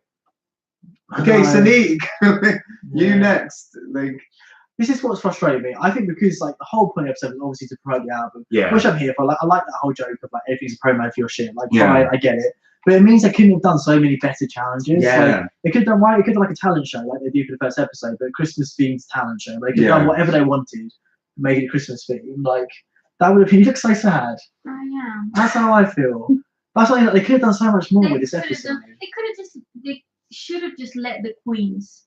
Speaker 2: okay, Sanique, you next. Like
Speaker 3: This is what's frustrating me. I think because like the whole point of the episode was obviously to promote the album,
Speaker 2: yeah.
Speaker 3: which I'm here for. Like I like that whole joke of like everything's a promo for your shit. Like
Speaker 2: Yeah.
Speaker 3: fine, I get it. But it means they couldn't have done so many better challenges.
Speaker 2: Yeah.
Speaker 3: Like, they could have done They could have done like a talent show like they do for the first episode, but a Christmas themed talent show. They could have
Speaker 2: Yeah.
Speaker 3: done whatever they wanted, made it Christmas themed. Like That would have been. You look so sad.
Speaker 1: I am.
Speaker 3: That's how I feel. That's why they could have done so much more with this episode.
Speaker 1: They should have just let the queens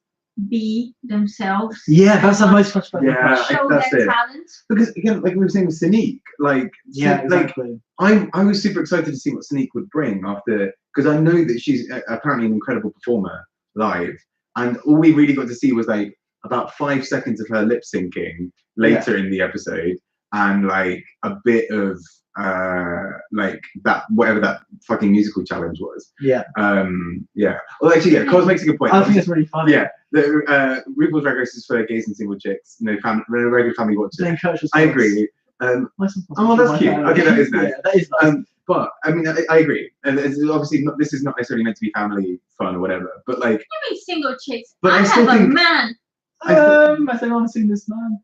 Speaker 1: be themselves.
Speaker 3: Yeah, that's the most frustrating.
Speaker 2: Yeah,
Speaker 1: Show
Speaker 2: that's
Speaker 1: their
Speaker 2: it.
Speaker 1: talent.
Speaker 2: Because again, like we were saying with Sneak, like
Speaker 3: exactly.
Speaker 2: I was super excited to see what Sneak would bring after, because I know that she's apparently an incredible performer live, and all we really got to see was like about 5 seconds of her lip syncing later in the episode, and like a bit of like that, whatever that fucking musical challenge was.
Speaker 3: Yeah.
Speaker 2: Well, actually, yeah, Cos makes a good point.
Speaker 3: I think it's really funny.
Speaker 2: Yeah, the RuPaul's Drag Race is for gays and single chicks, regular family watchers. I agree. Oh, that's cute. Okay, that is nice.
Speaker 3: Yeah, that is nice.
Speaker 2: But I mean, I agree, and it's obviously this is not necessarily meant to be family fun or whatever. But like,
Speaker 1: You mean single chicks?
Speaker 2: But
Speaker 1: I
Speaker 2: I
Speaker 1: have
Speaker 2: still
Speaker 1: a
Speaker 2: think-
Speaker 1: man.
Speaker 3: I think I've seen this man.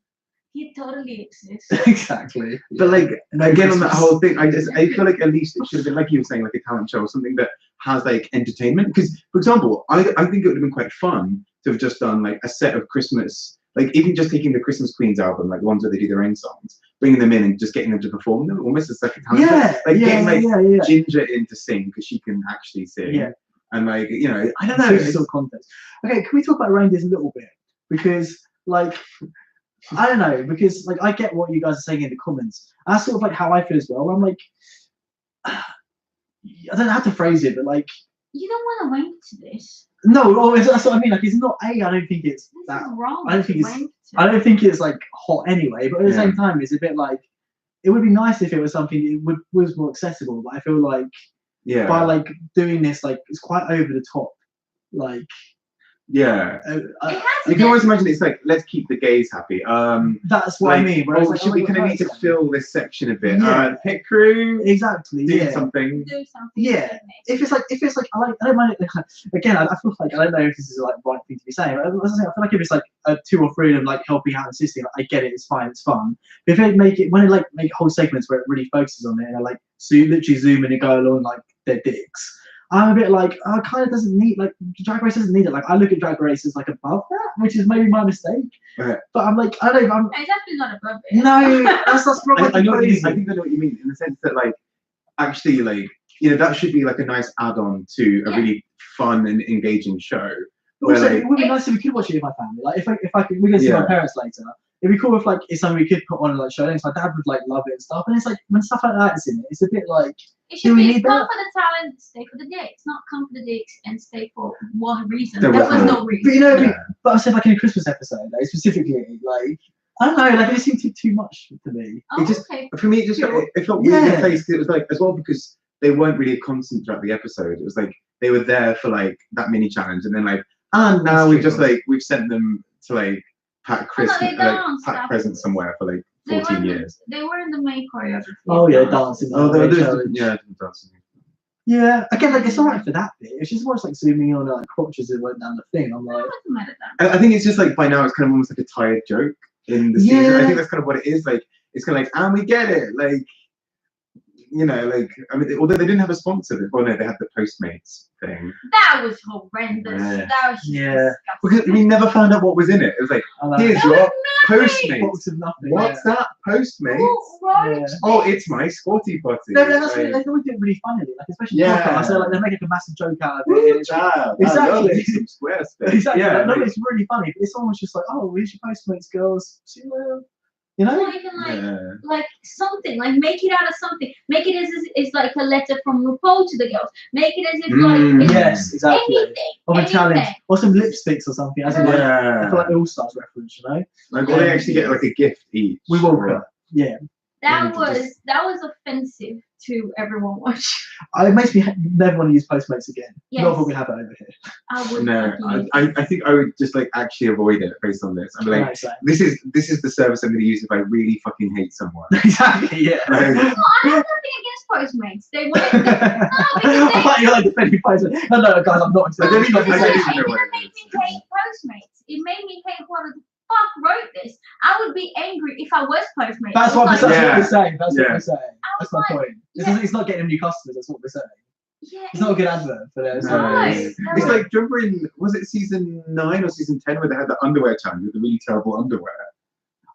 Speaker 1: He totally exists.
Speaker 3: Exactly.
Speaker 2: but like again on that
Speaker 3: Christmas.
Speaker 2: whole thing, I feel like at least it should have been, like you were saying, like a talent show or something that has like entertainment. Because for example, I think it would have been quite fun to have just done like a set of Christmas, like even just taking the Christmas Queens album, like ones where they do their own songs, bringing them in and just getting them to perform them, almost as like a talent show. Like getting like Ginger in to sing because she can actually sing.
Speaker 3: Yeah.
Speaker 2: And like, you know, I don't know.
Speaker 3: Social context. Okay, can we talk about reindeers a little bit? Because like, I don't know, because like I get what you guys are saying in the comments. That's sort of like how I feel as well. I'm like, I don't know how to phrase it, but like,
Speaker 1: You don't want to wank to this.
Speaker 3: no, that's what I mean. Like, it's not I don't think it's
Speaker 1: This
Speaker 3: that.
Speaker 1: is wrong.
Speaker 3: I don't think
Speaker 1: to
Speaker 3: it's-
Speaker 1: wank to.
Speaker 3: I don't think it's like hot anyway. But at the
Speaker 2: Yeah.
Speaker 3: same time, it's a bit like it would be nice if it was something that was more accessible. But I feel like
Speaker 2: Yeah.
Speaker 3: by like doing this, like it's quite over the top. Like,
Speaker 2: Yeah.
Speaker 1: It has
Speaker 2: You can always imagine it's like, let's keep the gays happy.
Speaker 3: that's what I
Speaker 2: Like,
Speaker 3: mean. Whereas,
Speaker 2: oh,
Speaker 3: like,
Speaker 2: should we kind of need to
Speaker 3: person.
Speaker 2: fill this section a bit?
Speaker 3: Yeah.
Speaker 2: Pit crew,
Speaker 3: Exactly.
Speaker 2: do
Speaker 3: Yeah.
Speaker 2: something.
Speaker 1: do something.
Speaker 3: Yeah. If it's like I don't mind it. Again, I feel like I don't know if this is like the right thing to be saying. But as I say, I feel like if it's like 2 or 3 of them like helping out and assisting, like, I get it. It's fine. It's fun. But if they make whole segments where it really focuses on it and like literally zoom in and go along like their dicks, I'm a bit like, oh, it kind of doesn't need, like, Drag Race doesn't need it. Like, I look at Drag Race as like above that, which is maybe my mistake.
Speaker 2: Right.
Speaker 3: But I'm like, I don't know.
Speaker 1: It's actually not above it.
Speaker 3: No, that's probably
Speaker 2: I know what you mean.
Speaker 3: crazy.
Speaker 2: I think I know what you mean in the sense that like, actually, like, you know, that should be like a nice add-on to a really fun and engaging show.
Speaker 3: But also,
Speaker 2: Where, like,
Speaker 3: it would be nice if we could watch it with my family. Like, if I could, we're gonna see my parents later. It'd be cool if like it's something we could put on and like show them. So my dad would like love it and stuff. And it's like when stuff like that is in it, it's a bit like
Speaker 1: It
Speaker 3: Do
Speaker 1: should
Speaker 3: we
Speaker 1: be
Speaker 3: need
Speaker 1: come
Speaker 3: that?
Speaker 1: for the talent, stay for the dicks, not come for the dicks and stay for one reason.
Speaker 2: There
Speaker 1: There
Speaker 2: was
Speaker 1: was
Speaker 2: no-
Speaker 1: no reason.
Speaker 3: But you know,
Speaker 2: Yeah.
Speaker 3: but I said like in a Christmas episode, like specifically, like I don't know, like it just seemed too much to me.
Speaker 1: Oh,
Speaker 2: it just-
Speaker 1: okay.
Speaker 2: For me, it just
Speaker 3: Yeah.
Speaker 2: it felt weird in
Speaker 3: Yeah.
Speaker 2: place 'cause it was like, as well, because they weren't really a constant throughout the episode. It was like they were there for like that mini challenge, and then like, and now we've just like we've sent them to like pack
Speaker 1: they danced
Speaker 2: pack presents
Speaker 1: afterwards.
Speaker 2: somewhere for like
Speaker 1: They were
Speaker 2: 14
Speaker 1: in the-
Speaker 2: years.
Speaker 1: They were in the main choreography.
Speaker 3: Oh yeah, dancing.
Speaker 2: Oh, there was
Speaker 3: challenge.
Speaker 2: dancing.
Speaker 3: Yeah, again, like it's alright for that bit. It's just more like zooming on like crotches and went down the thing. I'm
Speaker 1: I
Speaker 3: like,
Speaker 1: wasn't mad at that.
Speaker 2: I think it's just like by now it's kind of almost like a tired joke in the season. I
Speaker 3: Yeah.
Speaker 2: think that's kind of what it is. Like it's kind of like, and we get it. Like, you know, like I mean, although they didn't have a sponsor, well, no, they had the Postmates thing.
Speaker 1: That was horrendous.
Speaker 2: Yeah.
Speaker 1: That was just
Speaker 3: Yeah.
Speaker 2: Because
Speaker 1: disgusting.
Speaker 2: we never found out what was in it. It was like,
Speaker 3: I know.
Speaker 2: here's
Speaker 1: There
Speaker 2: your
Speaker 1: was
Speaker 2: Postmates.
Speaker 3: box of nothing.
Speaker 2: What's that? Postmates?
Speaker 1: Oh, right.
Speaker 3: Yeah.
Speaker 2: Oh, it's my Squatty Potty.
Speaker 3: No, that's
Speaker 2: Like,
Speaker 3: they always do it really funnily, like especially
Speaker 2: Yeah.
Speaker 3: podcasts. So like they make like a massive joke out of it.
Speaker 2: Woo,
Speaker 3: and it's
Speaker 2: child, I love
Speaker 3: Exactly.
Speaker 2: me some Squarespace.
Speaker 3: exactly.
Speaker 2: Yeah,
Speaker 3: like, no,
Speaker 2: like-
Speaker 3: it's really funny. But it's almost just like, oh, here's your Postmates, girls. See you later. You know?
Speaker 1: Not even like
Speaker 2: yeah.
Speaker 1: like something, like make it out of something. Make it as it's like a letter from RuPaul to the girls. Make it as if like it's
Speaker 3: Yes, exactly.
Speaker 1: anything.
Speaker 3: Or a
Speaker 1: anything.
Speaker 3: challenge, or some lipsticks or something. As in, like, I
Speaker 2: Yeah.
Speaker 3: feel like the All Stars reference, you know?
Speaker 2: Like, or they actually get like a gift each.
Speaker 3: We will.
Speaker 2: Or-
Speaker 3: Yeah.
Speaker 1: That
Speaker 2: Yeah,
Speaker 1: was offensive to everyone watching.
Speaker 3: It makes me never want to use Postmates again.
Speaker 1: Yes.
Speaker 3: Not that we have it over here.
Speaker 1: I would
Speaker 2: No,
Speaker 1: fucking use
Speaker 2: I think I would just like actually avoid it based on this. I'm like,
Speaker 3: Right, so-
Speaker 2: this is the service I'm going to use if I really fucking hate someone.
Speaker 3: exactly, yeah.
Speaker 2: Like,
Speaker 1: No, I have nothing against Postmates. They wanted to,
Speaker 3: I thought you were like defending Postmates. No, guys, I'm not.
Speaker 2: I don't think
Speaker 1: because
Speaker 2: I
Speaker 1: it
Speaker 2: don't
Speaker 1: didn't
Speaker 2: even know what
Speaker 1: make
Speaker 2: it
Speaker 1: me hate Postmates. It made me hate whoever the fuck wrote this. I would be angry if I was Postmates.
Speaker 3: That's what
Speaker 1: It's
Speaker 3: we're
Speaker 2: Yeah.
Speaker 3: saying. That's what
Speaker 2: Yeah.
Speaker 3: we're saying. That's my
Speaker 1: was like,
Speaker 3: point.
Speaker 1: yeah.
Speaker 3: It's not getting them new customers. That's what we're saying.
Speaker 1: Yeah,
Speaker 3: It's not a good advert for them.
Speaker 2: No.
Speaker 1: Nice.
Speaker 2: It's like, do you remember in, was it season 9 or season 10 where they had the underwear challenge with the really terrible underwear?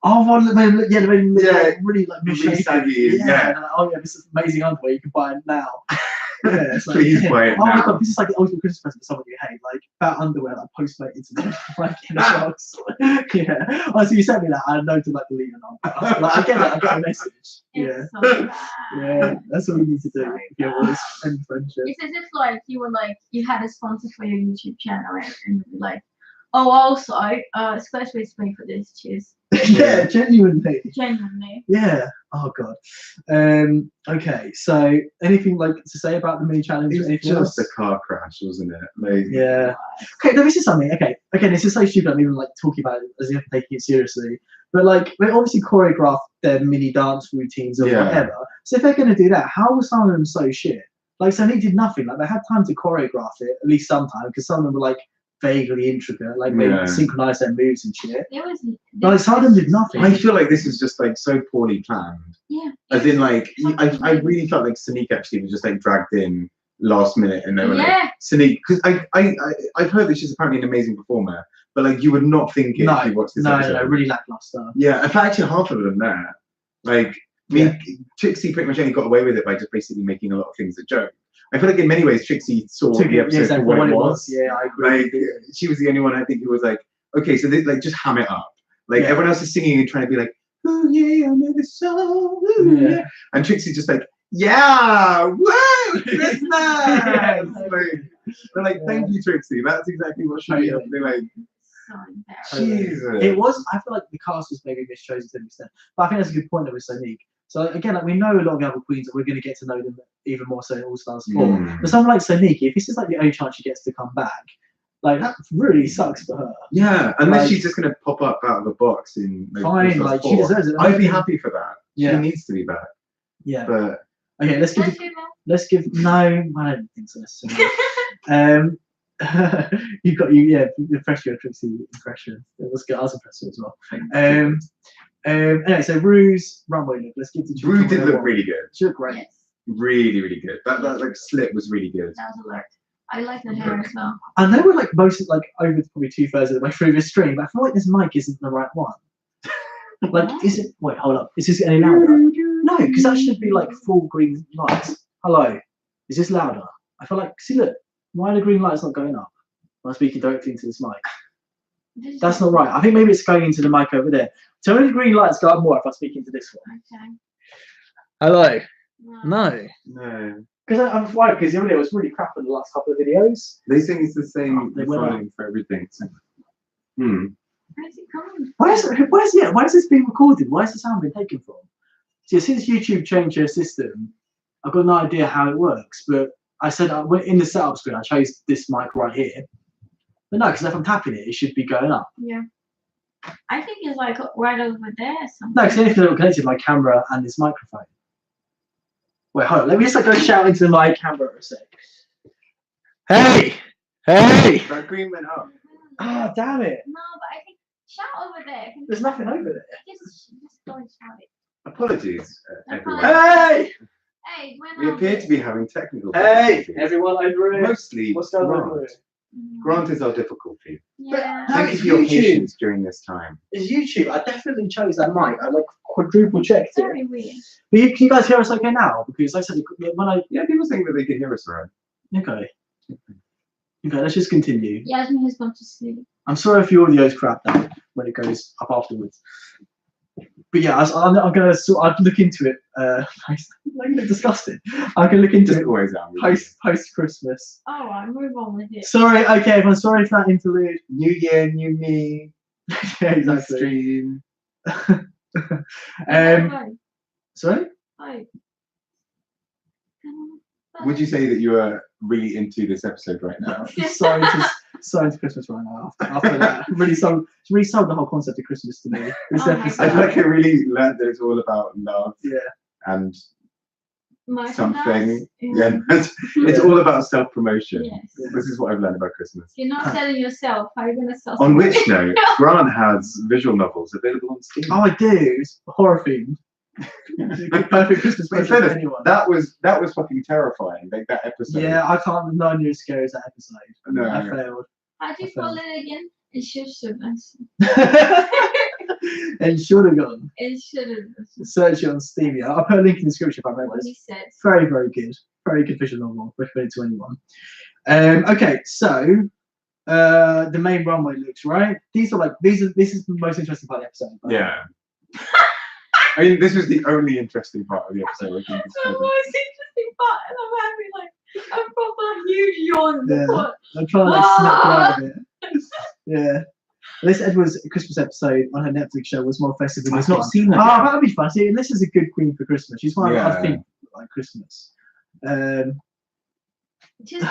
Speaker 3: Oh, well, really like
Speaker 2: really
Speaker 3: misshapen.
Speaker 2: saggy. Yeah.
Speaker 3: And like, oh yeah, this is amazing underwear. You can buy it now. Yeah, it's like,
Speaker 2: Please buy it
Speaker 3: oh my
Speaker 2: now.
Speaker 3: god, this is like the ultimate Christmas present for someone you hate. Like that underwear, like Postmate into like in the shops. Yeah. Oh, so you sent me that. I know to like delete it now. Like I get it. I get the message. Yeah.
Speaker 1: It's so bad.
Speaker 3: Yeah. That's what we need to do.
Speaker 1: Sorry.
Speaker 3: Yeah, well, it's end friendship.
Speaker 1: It's as if like you were like you had a sponsor for your YouTube channel and you'd be like, oh also Squarespace pay for this, cheers.
Speaker 3: Yeah, genuinely.
Speaker 1: Genuinely.
Speaker 3: Yeah. Oh god. Okay. So, anything like to say about the mini challenge?
Speaker 2: It was
Speaker 3: Anything
Speaker 2: just
Speaker 3: else?
Speaker 2: a car crash, wasn't it? Like,
Speaker 3: Yeah. Okay. No, this is something. Okay. Again, this is so stupid. I'm even like talking about it as if I'm taking it seriously. But like, they obviously choreographed their mini dance routines or whatever. So if they're going to do that, how was some of them so shit? Like, so they did nothing. Like, they had time to choreograph it at least sometime because some of them were like vaguely intricate, like they synchronise their moves and shit. Like some of them did nothing.
Speaker 2: I feel like this was just like so poorly planned.
Speaker 1: Yeah.
Speaker 2: As in, like, I really felt like Sonique actually was just like dragged in last minute, and they were like Sonique, because I've heard that she's apparently an amazing performer, but like you would not think it if you watched this episode.
Speaker 3: No, really lackluster.
Speaker 2: Yeah, in fact, actually half of them there, like, I mean, Trixie pretty much only got away with it by just basically making a lot of things a joke. I feel like in many ways Trixie saw the episode for what it was.
Speaker 3: Yeah, I agree.
Speaker 2: Like, she was the only one I think who was like, okay, so like just ham it up. Like everyone else is singing and trying to be like, oh yeah, I know this song. Ooh, yeah. And Trixie's just like, yeah, woo, Christmas. They're like, thank you, Trixie. That's exactly what she did. They're like, Jesus.
Speaker 3: It was. I feel like the cast was maybe mischosen to an extent, but I think that's a good point that was Sonique. So again, like we know a lot of the other queens, and we're going to get to know them even more so in All Stars 4. But someone like Sonique, if this is like the only chance she gets to come back, like that really sucks for her.
Speaker 2: Yeah, unless she's just going to pop up out of the box in
Speaker 3: fine, like 4. She deserves it.
Speaker 2: I'd be happy for that.
Speaker 3: Yeah.
Speaker 2: She needs to be back.
Speaker 3: Yeah.
Speaker 2: But
Speaker 3: okay, let's give. No, I don't think so necessarily. You refresh your Trixie impression. Let's get us impressive as well. Anyway, so Rue's runway look. Let's give the
Speaker 2: Rue did look really good.
Speaker 3: She looked great.
Speaker 1: Yes.
Speaker 2: Really, really good. That like slip was really good.
Speaker 1: That was alert. I like the hair as well.
Speaker 3: I know we're like most like over probably 2/3 of the way through this stream, but I feel like this mic isn't the right one. Like, is it? Wait, hold up. Is this any louder? No, because that should be like full green lights. Hello, is this louder? I feel like, see, look, why are the green lights not going up? I'm speaking directly into this mic. That's not right. I think maybe it's going into the mic over there. So only green lights go up more if I speak into this one.
Speaker 1: Okay.
Speaker 3: Hello.
Speaker 2: No.
Speaker 3: Because I'm worried because the audio was really crap in the last couple of videos.
Speaker 2: They think it's the same volume for everything. So.
Speaker 1: Where's it coming?
Speaker 3: Why is this being recorded? Why is the sound being taken from? See, since YouTube changed their system, I've got no idea how it works. But I said in the setup screen, I chose this mic right here. But no, because if I'm tapping it, it should be going up.
Speaker 1: Yeah. I think it's like right over there somewhere.
Speaker 3: No, because if I'm connected my camera and this microphone. Wait, hold on. Let me just like go shout into my camera for a sec. Hey!
Speaker 2: That green went up.
Speaker 3: Ah, damn it.
Speaker 1: No, but I think shout over there.
Speaker 3: There's nothing over there.
Speaker 1: Just go and shout it.
Speaker 2: Apologies, everyone.
Speaker 3: Hey!
Speaker 1: Hey,
Speaker 2: We appear to be having technical
Speaker 3: difficulties. Hey, everyone over here.
Speaker 2: Mostly
Speaker 3: What's going on over here?
Speaker 2: Grant is our difficulty.
Speaker 1: Yeah.
Speaker 2: Thank you for your patience during this time.
Speaker 3: It's YouTube. I definitely chose that mic. I like quadruple checked it.
Speaker 1: Very weird.
Speaker 3: But can you guys hear us okay now? Because like I said, when
Speaker 2: people think that they can hear us right.
Speaker 3: Okay, let's just continue.
Speaker 1: Yasmin has gone to sleep.
Speaker 3: I'm sorry if the audio is crap now when it goes up afterwards. But yeah, I'm gonna I'd look into it. I'm disgusted. I can look into it
Speaker 2: always
Speaker 3: post Christmas.
Speaker 1: Oh, I'll move on with it.
Speaker 3: Sorry, okay, I'm sorry for that interlude.
Speaker 2: New year, new me.
Speaker 3: Yeah, exactly.
Speaker 2: Stream.
Speaker 3: Sorry?
Speaker 1: Hi.
Speaker 2: Would you say that you are really into this episode right now?
Speaker 3: so into Christmas right now. After that, really sold the whole concept of Christmas to me. This episode.
Speaker 2: I feel like I really learned that it's all about love.
Speaker 3: Yeah.
Speaker 2: And
Speaker 1: something.
Speaker 2: Yeah. It's all about self-promotion.
Speaker 1: Yes.
Speaker 2: This is what I've learned about Christmas.
Speaker 1: You're not selling yourself. How are you going to sell?
Speaker 2: On which note, Grant has visual novels available on Steam.
Speaker 3: Oh, I do. It's horror themed. Perfect Christmas present for anyone.
Speaker 2: That was fucking terrifying. Like that episode.
Speaker 3: Yeah, I can't. No near as scary as that episode.
Speaker 2: No,
Speaker 3: I failed.
Speaker 1: How do you call it again? It's just so nice.
Speaker 3: And should have gone.
Speaker 1: It should have.
Speaker 3: Search it on Steam. I'll put a link in the description if I remember.
Speaker 1: What he said.
Speaker 3: Very, very good. Very good visual novel. Recommend it to anyone. Okay, so the main runway looks right. This is the most interesting part of the episode. Right?
Speaker 2: Yeah. I mean, this was the only interesting part of the episode.
Speaker 1: It's the most interesting part, and I'm having like a proper huge yawn.
Speaker 3: Yeah. I'm trying to like snap you out of it. Yeah. This Edward's Christmas episode on her Netflix show was more festive than this
Speaker 2: I've not
Speaker 3: one.
Speaker 2: seen that.
Speaker 3: Oh,
Speaker 2: yet.
Speaker 3: that'd be fun. See, this is a good queen for Christmas. She's one
Speaker 2: Yeah.
Speaker 3: I think like Christmas.
Speaker 1: Just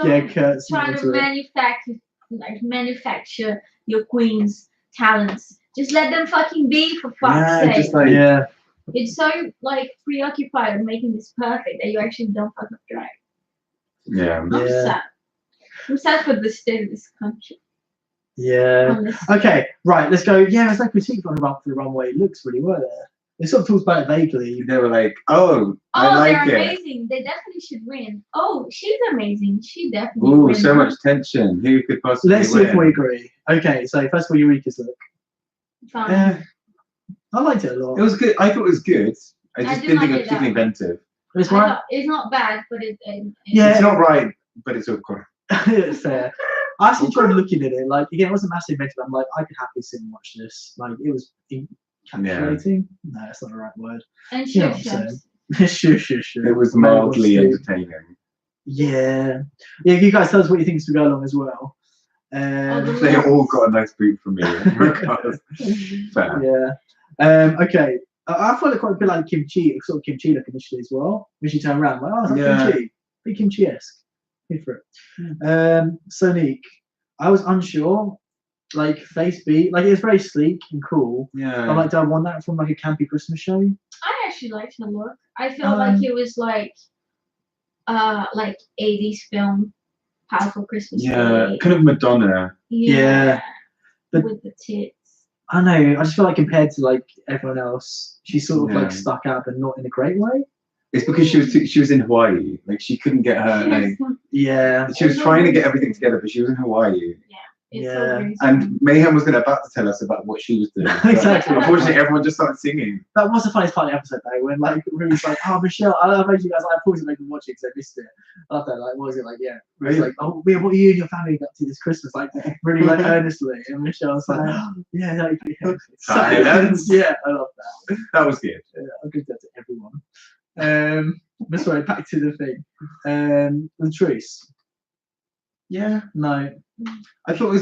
Speaker 3: Yeah, Kurt's
Speaker 1: trying
Speaker 3: not
Speaker 1: to
Speaker 3: into it.
Speaker 1: manufacture your queen's talents. Just let them fucking be, for fuck's
Speaker 2: Yeah,
Speaker 1: sake.
Speaker 2: just like
Speaker 3: Yeah.
Speaker 1: It's so like preoccupied with making this perfect that you actually don't fuck up drag.
Speaker 2: yeah.
Speaker 1: I'm
Speaker 3: Yeah.
Speaker 1: sad. I'm sad for the state of this country.
Speaker 3: Yeah.
Speaker 1: Honestly.
Speaker 3: Okay, right, let's go. Yeah, there's no critique on the runway. It looks really well there. They sort of talks about it vaguely.
Speaker 2: They were like, oh, I
Speaker 1: Oh,
Speaker 2: like
Speaker 1: they're
Speaker 2: it.
Speaker 1: amazing. They definitely should win. Oh, she's amazing. She definitely
Speaker 2: Ooh,
Speaker 1: win.
Speaker 2: so much tension. Who could possibly
Speaker 3: Let's see
Speaker 2: win?
Speaker 3: if we agree. Okay, so first of all, Eureka's look.
Speaker 1: Fine.
Speaker 3: I liked it a lot.
Speaker 2: It was good. I thought it was good. I just
Speaker 1: did
Speaker 2: didn't
Speaker 1: not
Speaker 2: think it
Speaker 1: get
Speaker 2: was particularly
Speaker 1: that.
Speaker 2: inventive.
Speaker 3: It's
Speaker 1: I
Speaker 3: right.
Speaker 1: thought it's not bad, but
Speaker 3: Yeah.
Speaker 2: It's not right, but it's okay.
Speaker 3: It's fair. I actually enjoyed looking at it. Like, again, it wasn't massive inventive. I'm like, I could happily sit and watch this. Like, it was captivating. No, that's not the right word.
Speaker 1: And
Speaker 3: You know
Speaker 1: sure,
Speaker 3: what I'm saying? Sure.
Speaker 2: It was
Speaker 3: Very much
Speaker 2: mildly
Speaker 3: so.
Speaker 2: entertaining.
Speaker 3: Yeah. Yeah, you guys tell us what you think as we go along as well.
Speaker 2: They all got a nice boot from me. Regardless. Fair.
Speaker 3: Yeah. Okay. I thought it quite a bit like Kimchi, sort of Kimchi look initially as well. When she turned around, I'm like, oh, it's like Kimchi. Big Kimchi-esque. Good for it. Sonique, I was unsure. Like face beat, like it was very sleek and cool.
Speaker 2: Yeah.
Speaker 3: I'm like, do I want that from like a campy Christmas show?
Speaker 1: I actually liked the look. I felt like it was like 80s film, powerful Christmas story.
Speaker 2: Kind of Madonna.
Speaker 1: Yeah.
Speaker 3: But-
Speaker 1: With the tits.
Speaker 3: I know. I just feel like compared to like everyone else, she's sort of
Speaker 2: Yeah.
Speaker 3: like stuck out, but not in a great way.
Speaker 2: It's because she was in Hawaii. Like she couldn't get her like
Speaker 3: Yeah.
Speaker 2: she was trying to get everything together, but she was in Hawaii.
Speaker 1: It's
Speaker 3: Yeah.
Speaker 1: so very
Speaker 2: And Mayhem was about to tell us about what she was doing.
Speaker 3: Exactly.
Speaker 2: Unfortunately, everyone just started singing.
Speaker 3: That was the funniest part of the episode though, when like Ruby's like, oh Michelle, I love you guys. I paused it, making watch it because I missed it. I love that. Like, what was it like? Yeah, Ruby's like, oh, yeah, what are you and your family up to this Christmas? Like, really like earnestly, and Michelle's like, oh, yeah, like, yeah.
Speaker 2: Silence.
Speaker 3: Yeah, I love that.
Speaker 2: That was good.
Speaker 3: Yeah, I'll give that to everyone. But sorry, back to the thing. Latrice.
Speaker 2: Yeah.
Speaker 3: No.
Speaker 2: I thought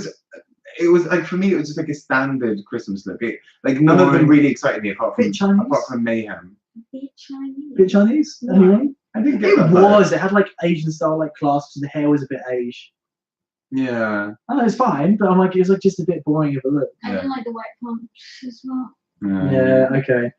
Speaker 2: it was like for me it was just like a standard Christmas look. Like none of them
Speaker 3: Boring.
Speaker 2: really excited me apart
Speaker 3: Bit Chinese.
Speaker 2: from Mayhem.
Speaker 1: Bit Chinese.
Speaker 3: Bit Chinese?
Speaker 1: No.
Speaker 3: Anyone?
Speaker 2: I didn't get
Speaker 3: It
Speaker 2: that
Speaker 3: was. It had like Asian style like clasps, and the hair was a bit Asian.
Speaker 2: Yeah.
Speaker 3: I know it's fine, but I'm like, it was like just a bit boring of a look.
Speaker 1: I didn't like the white pumps as well.
Speaker 3: Yeah, okay.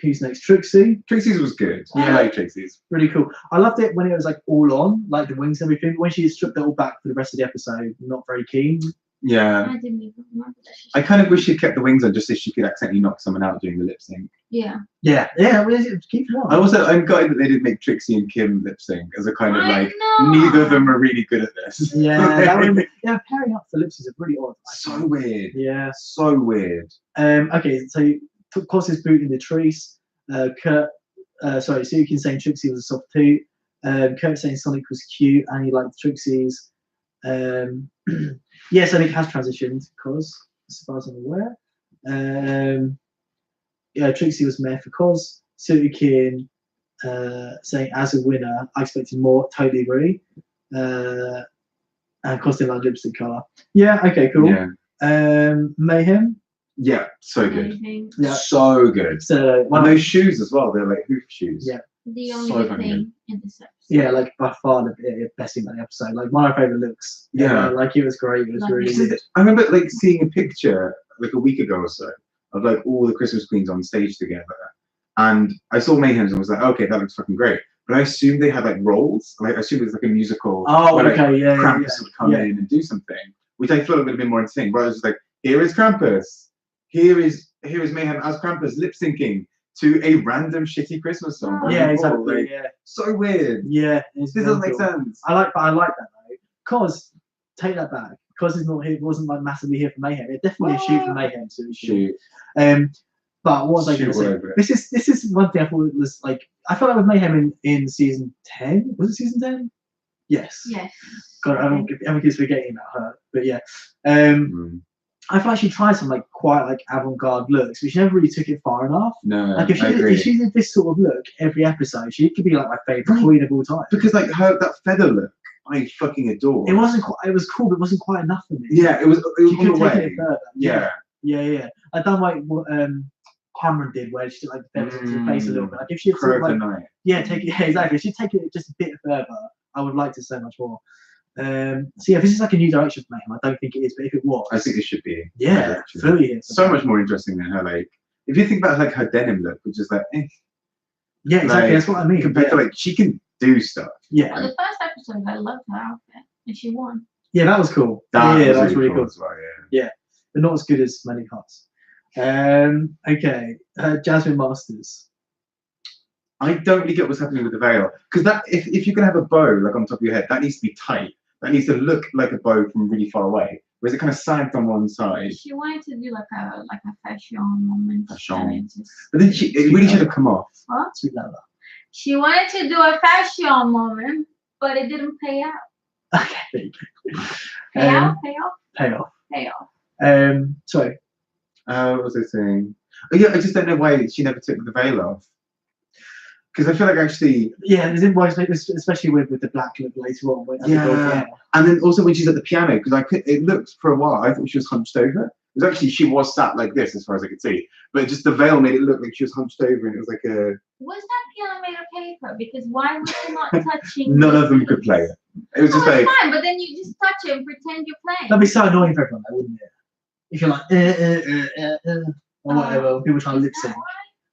Speaker 3: Who's next? Trixie.
Speaker 2: Trixie's was good.
Speaker 3: Yeah.
Speaker 2: I like Trixie's.
Speaker 3: Really cool. I loved it when it was like all on, like the wings and everything. When she stripped it all back for the rest of the episode, not very keen.
Speaker 2: Yeah.
Speaker 1: I didn't even remember that.
Speaker 2: I kind of wish she'd kept the wings on just so she could accidentally knock someone out during the lip sync.
Speaker 1: Yeah.
Speaker 3: Yeah, keep it on.
Speaker 2: I'm gutted that they didn't make Trixie and Kim lip sync as a kind of
Speaker 1: I
Speaker 2: like
Speaker 1: know.
Speaker 2: neither of them are really good at this.
Speaker 3: Yeah, that would be, yeah, pairing up for lips is really odd. I
Speaker 2: So
Speaker 3: think.
Speaker 2: weird.
Speaker 3: Yeah.
Speaker 2: So weird.
Speaker 3: Okay, so took Cos's boot in the trees. Suki saying Trixie was a soft toot. Kurt saying Sonic was cute and he liked Trixie's. Yeah, Sonic has transitioned, cos, as far as I'm aware. Yeah, Trixie was meh for cos. Suki saying as a winner, I expected more. Totally agree. And cos didn't like lipstick colour. Yeah, okay, cool.
Speaker 2: Yeah.
Speaker 3: Mayhem.
Speaker 2: Yeah, so good.
Speaker 1: Amazing.
Speaker 3: Yeah.
Speaker 2: So good.
Speaker 3: So
Speaker 2: And those shoes as well, they're like hoof shoes.
Speaker 3: Yeah.
Speaker 1: The only
Speaker 2: So
Speaker 1: good
Speaker 2: fucking
Speaker 1: thing in this episode.
Speaker 3: yeah, like by far the best thing about the episode. Like one of my favourite looks.
Speaker 2: Yeah.
Speaker 3: Like it was great. It was
Speaker 1: Like
Speaker 3: really
Speaker 1: it.
Speaker 3: good.
Speaker 2: I remember like seeing a picture like a week ago or so of like all the Christmas queens on stage together. And I saw Mayhem's and was like, okay, that looks fucking great. But I assumed they had like roles. Like I assumed it was like a musical.
Speaker 3: Oh,
Speaker 2: where, like,
Speaker 3: okay, yeah,
Speaker 2: Krampus would come
Speaker 3: yeah.
Speaker 2: in and do something, which I thought would have been more entertaining. But I was just like, here is Krampus. Here is Mayhem as Krampus lip syncing to a random shitty Christmas song. by
Speaker 3: Yeah,
Speaker 2: RuPaul.
Speaker 3: exactly.
Speaker 2: Like,
Speaker 3: Yeah,
Speaker 2: so weird.
Speaker 3: yeah. It's
Speaker 2: This doesn't make
Speaker 3: mental.
Speaker 2: sense.
Speaker 3: I like that though. Cause take that back. because it's not here, it wasn't like massively here for Mayhem. It's definitely a shoot for Mayhem. So
Speaker 2: Shoot.
Speaker 3: But what was I going to say? This is one thing I thought was like, I felt like with Mayhem in season 10. Was it season 10? Yes.
Speaker 1: Yes.
Speaker 3: God, everyone keeps forgetting about her. But yeah. I feel like she tried some like quite like avant-garde looks, but she never really took it far enough.
Speaker 2: No,
Speaker 3: like if she did this sort of look every episode, she could be like my favourite queen of all time.
Speaker 2: Because like that feather look, I fucking adore.
Speaker 3: It wasn't quite. It was cool, but it wasn't quite enough for me.
Speaker 2: Yeah, it was on the way.
Speaker 3: It further. Yeah. I done like what Cameron did, where she took like the feathers into the face a little bit. Like if she had sort of, like, take it. Yeah, exactly. If she'd taken it just a bit further, I would like to so much more. So yeah, if this is like a new direction for Mayhem, I don't think it is, but if it was,
Speaker 2: I think it should be.
Speaker 3: Yeah, fully.
Speaker 2: So much more interesting than her. Like, if you think about like her denim look, which is like,
Speaker 3: yeah, exactly.
Speaker 2: Like,
Speaker 3: that's what I mean.
Speaker 2: Compared to like, she can do stuff.
Speaker 3: Yeah.
Speaker 1: Well, the first episode, I loved her outfit, and she won.
Speaker 3: Yeah, that was cool.
Speaker 2: That was
Speaker 3: really cool.
Speaker 2: As well,
Speaker 3: yeah, but not as good as many parts. Okay, Jasmine Masters.
Speaker 2: I don't really get what's happening with the veil, because that if you're gonna have a bow like on top of your head, that needs to be tight. That needs to look like a bow from really far away. Whereas it kind of sagged on one side.
Speaker 1: She wanted to do like a fashion moment.
Speaker 2: But then it really should have come off.
Speaker 1: What?
Speaker 3: Sweet Lover.
Speaker 1: She wanted to do a fashion moment, but it didn't pay out.
Speaker 3: Okay, there you go.
Speaker 1: Pay off.
Speaker 3: Sorry.
Speaker 2: What was I saying? Oh yeah, I just don't know why she never took the veil off. Because I feel like actually,
Speaker 3: yeah, especially with the black look later on.
Speaker 2: And then also when she's at the piano, because it looked for a while, I thought she was hunched over. It was actually she was sat like this as far as I could see, but just the veil made it look like she was hunched over, and it was like a.
Speaker 1: Was that piano made of paper? Because why was she not touching?
Speaker 2: None of them could play it. It was just like.
Speaker 1: Fine, but then you just touch it and pretend you're playing.
Speaker 3: That'd be so annoying for everyone, though, wouldn't it? If you're like or whatever, people trying to lip sync.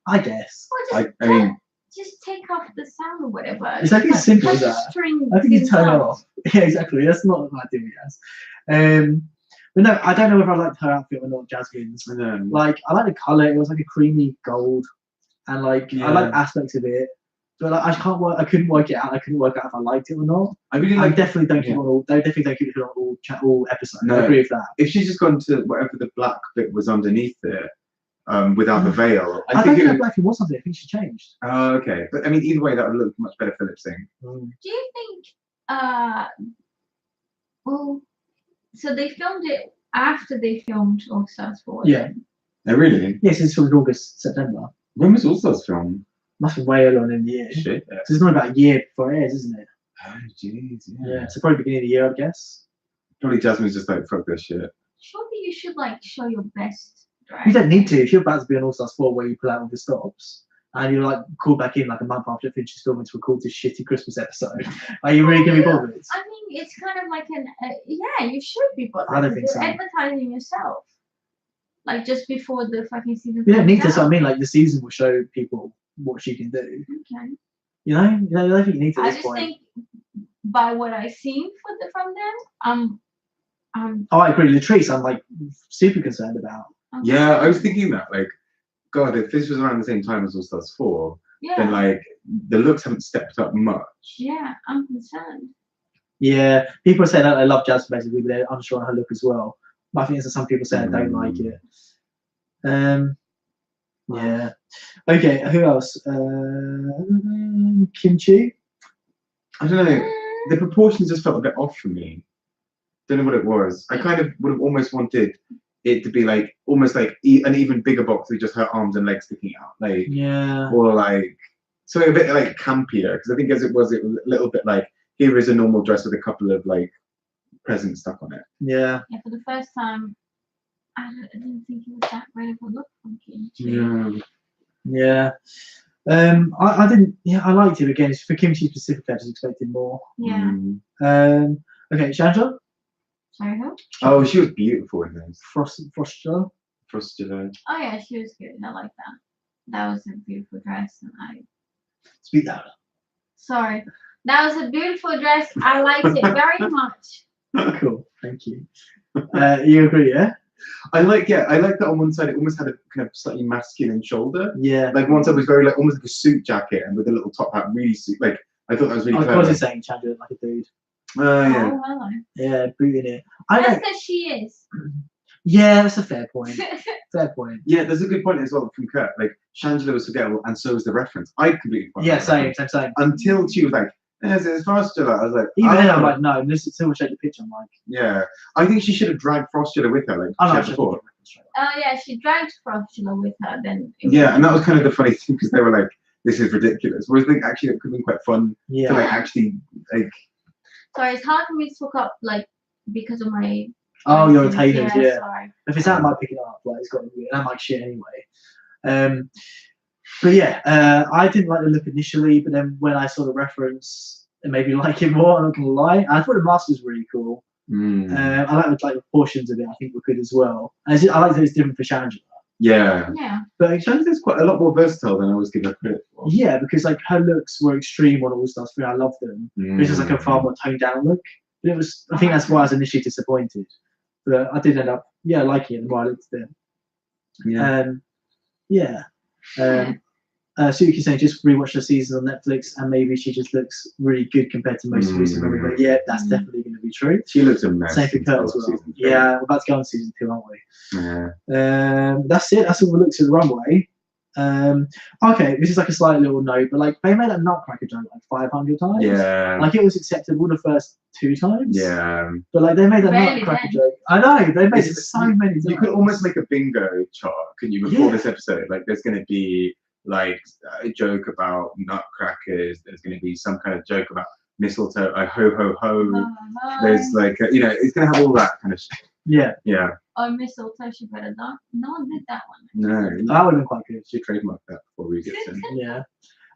Speaker 3: I guess.
Speaker 1: Well,
Speaker 2: I mean.
Speaker 1: Just take off the sound or whatever.
Speaker 3: It's like as simple as that. I think you turn it off. Yeah, exactly. That's not an idea, yes. But no, I don't know if I liked her outfit or not, Jasmine's. Like, I like the colour. It was like a creamy gold, and like I like aspects of it. But like, I couldn't work it out. I couldn't work out if I liked it or not. I really like. Definitely don't keep it on all. They definitely don't keep it on all episodes. No. I agree with that.
Speaker 2: If she's just gone to whatever the black bit was underneath it. Without the veil.
Speaker 3: I don't think black was something. I think she changed.
Speaker 2: Oh, okay. But I mean, either way, that would look much better for lip sync.
Speaker 1: Do you think? Well, so they filmed it after they filmed All Stars 4.
Speaker 3: Yeah.
Speaker 2: Oh, really?
Speaker 3: Yes, it's filmed August, September.
Speaker 2: When was All Stars filmed?
Speaker 3: Must be way early on in the year.
Speaker 2: Shit. Yeah.
Speaker 3: So it's not about a year before it airs, isn't it?
Speaker 2: Oh, jeez.
Speaker 3: Yeah. So probably beginning of the year, I guess.
Speaker 2: Probably Jasmine's just like, fuck this shit.
Speaker 1: Surely you should like show your best.
Speaker 3: You don't need to. If you're about to be on All Stars 4 where you pull out all the stops and you're like called back in like a month after it finishes filming to record this shitty Christmas episode, are you really going to be bothered?
Speaker 1: I mean, it's kind of like you should be bothered.
Speaker 3: I don't think so.
Speaker 1: Advertising yourself. Like just before the fucking season.
Speaker 3: You don't need to. So I mean, like the season will show people what she can do.
Speaker 1: Okay.
Speaker 3: You know, I don't think you need to.
Speaker 1: I just think by what I've seen from them,
Speaker 2: Oh,
Speaker 3: I agree. Latrice, I'm like super concerned about.
Speaker 2: Yeah, I was thinking that, like, God, if this was around the same time as All Stars 4, then like the looks haven't stepped up much.
Speaker 1: Yeah, I'm concerned.
Speaker 3: Yeah, people are saying that they love Jasmine basically, but they're unsure on her look as well. But I think there's some people saying they don't like it. Yeah. Okay, who else? Kimchi.
Speaker 2: I don't know. The proportions just felt a bit off for me. Don't know what it was. I kind of would have almost wanted it to be like almost like an even bigger box with just her arms and legs sticking out, like or like something a bit like campier. Because I think as it was a little bit like here is a normal dress with a couple of like presents stuck on it.
Speaker 3: Yeah.
Speaker 1: Yeah, for the first time, I didn't think it was that great of a look from Kimchi.
Speaker 3: Yeah. I didn't. Yeah, I liked it again. For Kimchi specifically, I just expected more.
Speaker 1: Yeah.
Speaker 3: Okay, Chandra.
Speaker 1: Sorry, who?
Speaker 2: Oh, she was beautiful in this.
Speaker 3: Frostula.
Speaker 1: Oh yeah, she was good. I like that. That was a beautiful dress, and
Speaker 3: Speak louder.
Speaker 1: Sorry, that was a beautiful dress. I liked it very much.
Speaker 3: Cool, thank you. You agree, yeah?
Speaker 2: I like that on one side it almost had a kind of slightly masculine shoulder.
Speaker 3: Yeah.
Speaker 2: Like one side was very like almost like a suit jacket and with a little top hat, really suit. Like I thought that was really clever.
Speaker 3: I was saying Chandra like a dude.
Speaker 2: Yeah.
Speaker 1: Oh, hello.
Speaker 3: Yeah, booting it. I
Speaker 1: That's
Speaker 3: don't.
Speaker 1: because she is.
Speaker 3: Yeah, that's a fair point. Fair point.
Speaker 2: Yeah, there's a good point as well from Kurt. Like, Shangela was forgettable, and so was the reference. I completely forgot
Speaker 3: Yeah,
Speaker 2: about the
Speaker 3: same.
Speaker 2: reference. Until she was like, it's Frostula. I was like,
Speaker 3: Even then, I'm
Speaker 2: oh.
Speaker 3: like, no. And this is until we showed the picture. I'm like,
Speaker 2: Yeah. I think she should have dragged Frostula with her, like she had before.
Speaker 1: Oh yeah, she dragged Frostula with her. Then.
Speaker 2: Yeah, and that was kind of the funny thing because they were like, "This is ridiculous." Whereas I think actually it could have been quite fun to like actually like.
Speaker 1: Sorry, it's hard for me to look up like because of my.
Speaker 3: Oh, your retainers, yeah.
Speaker 1: Sorry.
Speaker 3: If it's out, I might pick it up. Like it's got, and I might shit anyway. But yeah, I didn't like the look initially, but then when I saw the reference, it made me like it more. I'm not gonna lie. I thought the mask was really cool. I like the portions of it. I think were good as well. And I like that it's different for Shangela.
Speaker 2: Yeah.
Speaker 1: Yeah.
Speaker 2: But Shangela's quite a lot more versatile than I was giving her credit for.
Speaker 3: Yeah, because like her looks were extreme on All Stars 3. I love them. This is like a far more toned down look. But it was. I think that's why I was initially disappointed. But I did end up, liking it the more I looked at it.
Speaker 2: Yeah.
Speaker 3: Suki saying just rewatch the season on Netflix and maybe she just looks really good compared to most recent movies. But yeah, that's definitely going to be true.
Speaker 2: She looks amazing.
Speaker 3: Same for Kurt as well. Yeah, we're about to go on season 2, aren't we?
Speaker 2: Yeah.
Speaker 3: That's it. That's all the looks of the runway. Okay, this is like a slight little note, but like they made a nutcracker joke like 500 times.
Speaker 2: Yeah.
Speaker 3: Like it was acceptable the first 2 times.
Speaker 2: Yeah.
Speaker 3: But like they made a nutcracker joke. I know they made it so many times.
Speaker 2: You could almost make a bingo chart, couldn't you, before this episode? Like there's going to be like a joke about nutcrackers. There's going to be some kind of joke about mistletoe. Ho ho ho. There's like it's going to have all that kind of shit.
Speaker 3: Yeah.
Speaker 2: Yeah.
Speaker 1: Oh, mistletoe, she better not. No one did that one.
Speaker 2: No,
Speaker 3: that would have been quite good.
Speaker 2: She trademarked that before we get in.
Speaker 3: Yeah.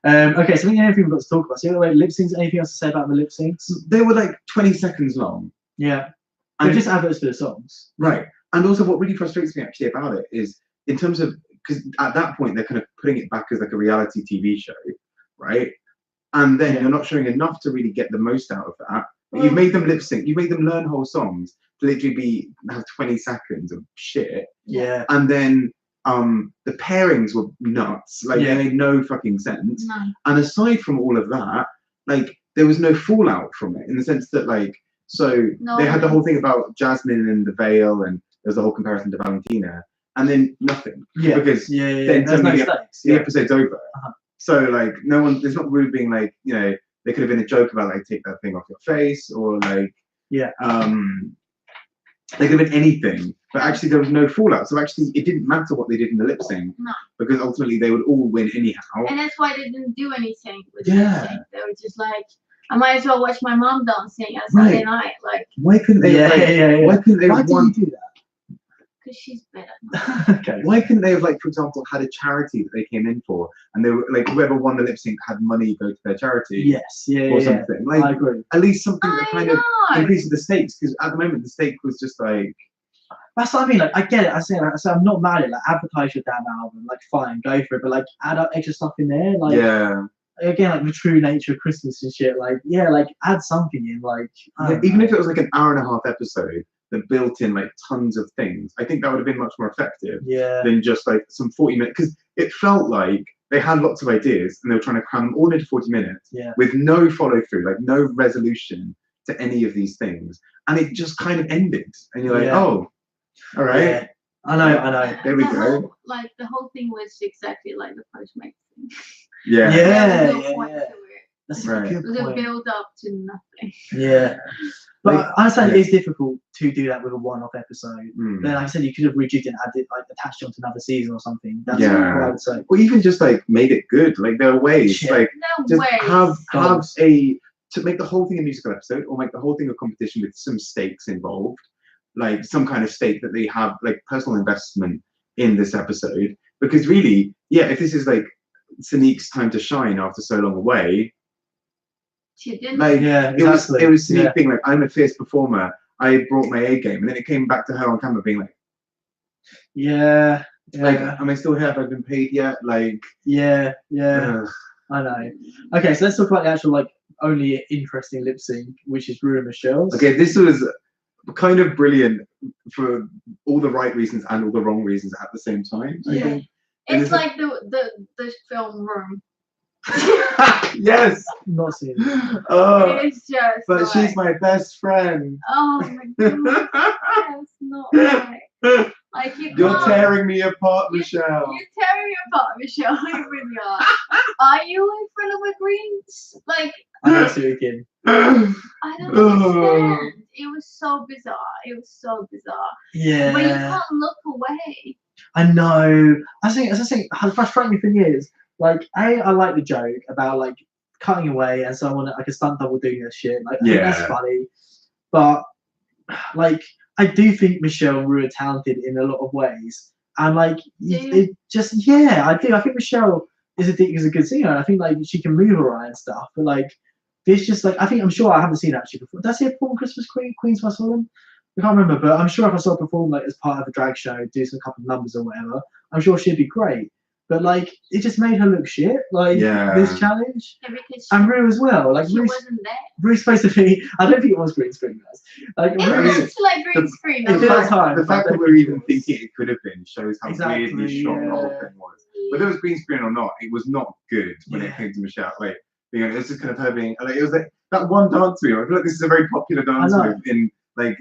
Speaker 3: Okay, so I think anything we've got to talk about. So lip syncs. Anything else to say about the lip syncs?
Speaker 2: They were like 20 seconds long.
Speaker 3: Yeah. They're just adverts for the songs.
Speaker 2: Right. And also, what really frustrates me actually about it is in terms of because at that point they're kind of putting it back as like a reality TV show, right? And then you're not showing enough to really get the most out of that. But you've made them lip sync. You've made them learn whole songs to literally have 20 seconds of shit.
Speaker 3: Yeah.
Speaker 2: And then the pairings were nuts. Like they made no fucking sense.
Speaker 1: No.
Speaker 2: And aside from all of that, like there was no fallout from it in the sense that like they had the whole thing about Jasmine and the veil, and there's the whole comparison to Valentina, and then nothing.
Speaker 3: Yeah.
Speaker 2: Because then suddenly the episode's over. So like no one, there's not really being like there could have been a joke about like take that thing off your face or like they could have been anything, but actually there was no fallout. So actually it didn't matter what they did in the lip sync because ultimately they would all win anyhow.
Speaker 1: And that's why they didn't do anything with the lip sync. They were just like, I might as well watch my mom dancing on Sunday night. Like,
Speaker 2: why couldn't they? Why couldn't they?
Speaker 3: Why did you do that?
Speaker 1: Because she's better.
Speaker 3: Okay.
Speaker 2: Why couldn't they have, like, for example, had a charity that they came in for, and they were like, whoever won the lip sync had money go to their charity?
Speaker 3: Yes,
Speaker 2: or something. Like,
Speaker 3: I agree.
Speaker 2: At least something that kind of increases the stakes, because at the moment the stake was just like.
Speaker 3: That's what I mean. Like, I get it. I say I'm not mad at it. Like, advertise your damn album. Like, fine, go for it. But like, add up extra stuff in there. Like, again, like the true nature of Christmas and shit. Like, like add something in. Like,
Speaker 2: even if it was like an hour-and-a-half episode that built in like tons of things, I think that would have been much more effective than just like some 40 minutes. Because it felt like they had lots of ideas and they were trying to cram them all into 40 minutes with no follow-through, like no resolution to any of these things, and it just kind of ended. And you're like, oh. All right.
Speaker 3: Yeah. I know.
Speaker 2: There we go.
Speaker 1: Like the whole thing was exactly like the Postmates thing.
Speaker 3: That's
Speaker 2: right.
Speaker 3: a good
Speaker 1: It was a
Speaker 3: point.
Speaker 1: build up to nothing.
Speaker 3: Yeah. But I understand it is difficult to do that with a one-off episode. Then, like I said, you could have rejigged it and added, like, attached it onto another season or something. That's what I would say.
Speaker 2: Or even just like made it good. Like there are ways. Like just have to make the whole thing a musical episode, or make the whole thing a competition with some stakes involved. Like some kind of stake that they have, like personal investment in this episode. Because really, if this is like Sonique's time to shine after so long away,
Speaker 1: she didn't.
Speaker 2: Like,
Speaker 3: exactly.
Speaker 2: it was Sonique being like, I'm a fierce performer, I brought my A game, and then it came back to her on camera being like, like, am I still here? Have I been paid yet? Like,
Speaker 3: I know. Okay, so let's talk about the actual like only interesting lip sync, which is Rue and Michelle's.
Speaker 2: Okay, this was kind of brilliant for all the right reasons and all the wrong reasons at the same time. I think.
Speaker 1: It's like the film Room.
Speaker 2: Yes.
Speaker 3: Not seen it.
Speaker 2: Oh,
Speaker 1: It's just.
Speaker 2: but
Speaker 1: like,
Speaker 2: she's my best friend.
Speaker 1: Oh my god, that's not right. Like you
Speaker 2: You're
Speaker 1: can't.
Speaker 2: tearing me apart, Michelle.
Speaker 1: You're tearing me apart, Michelle. You really are. Are you in front of a green? Like
Speaker 3: I know see it again.
Speaker 1: I don't understand. It was so bizarre. It was so bizarre.
Speaker 3: Yeah.
Speaker 1: But you can't look away.
Speaker 3: I know. I think, as I say, the frustrating thing is, like, I like the joke about like cutting away and someone like a stunt double doing this shit. Like, I think that's funny. But like, I do think Michelle and Rue are talented in a lot of ways, and like, it just I do. I think Michelle is a good singer, and I think like she can move around and stuff. But like, this just like I'm sure I haven't seen her actually before. Did I see her perform Christmas Queen's I saw them? I can't remember, but I'm sure if I saw her perform like as part of a drag show, do some couple of numbers or whatever, I'm sure she'd be great. But like, it just made her look shit. Like this challenge, and Rue as well. Like
Speaker 1: she wasn't there.
Speaker 3: Rue's supposed to be. I don't think it was green screen, guys. Like
Speaker 1: It looks like green screen.
Speaker 2: The fact that we're even thinking it could have been shows how
Speaker 3: Exactly,
Speaker 2: weirdly shot the whole thing was. Whether it was green screen or not, it was not good when it came to Michelle. Like, you know, it's just kind of her being like, it was like that one dance move. I feel like this is a very popular dance move in like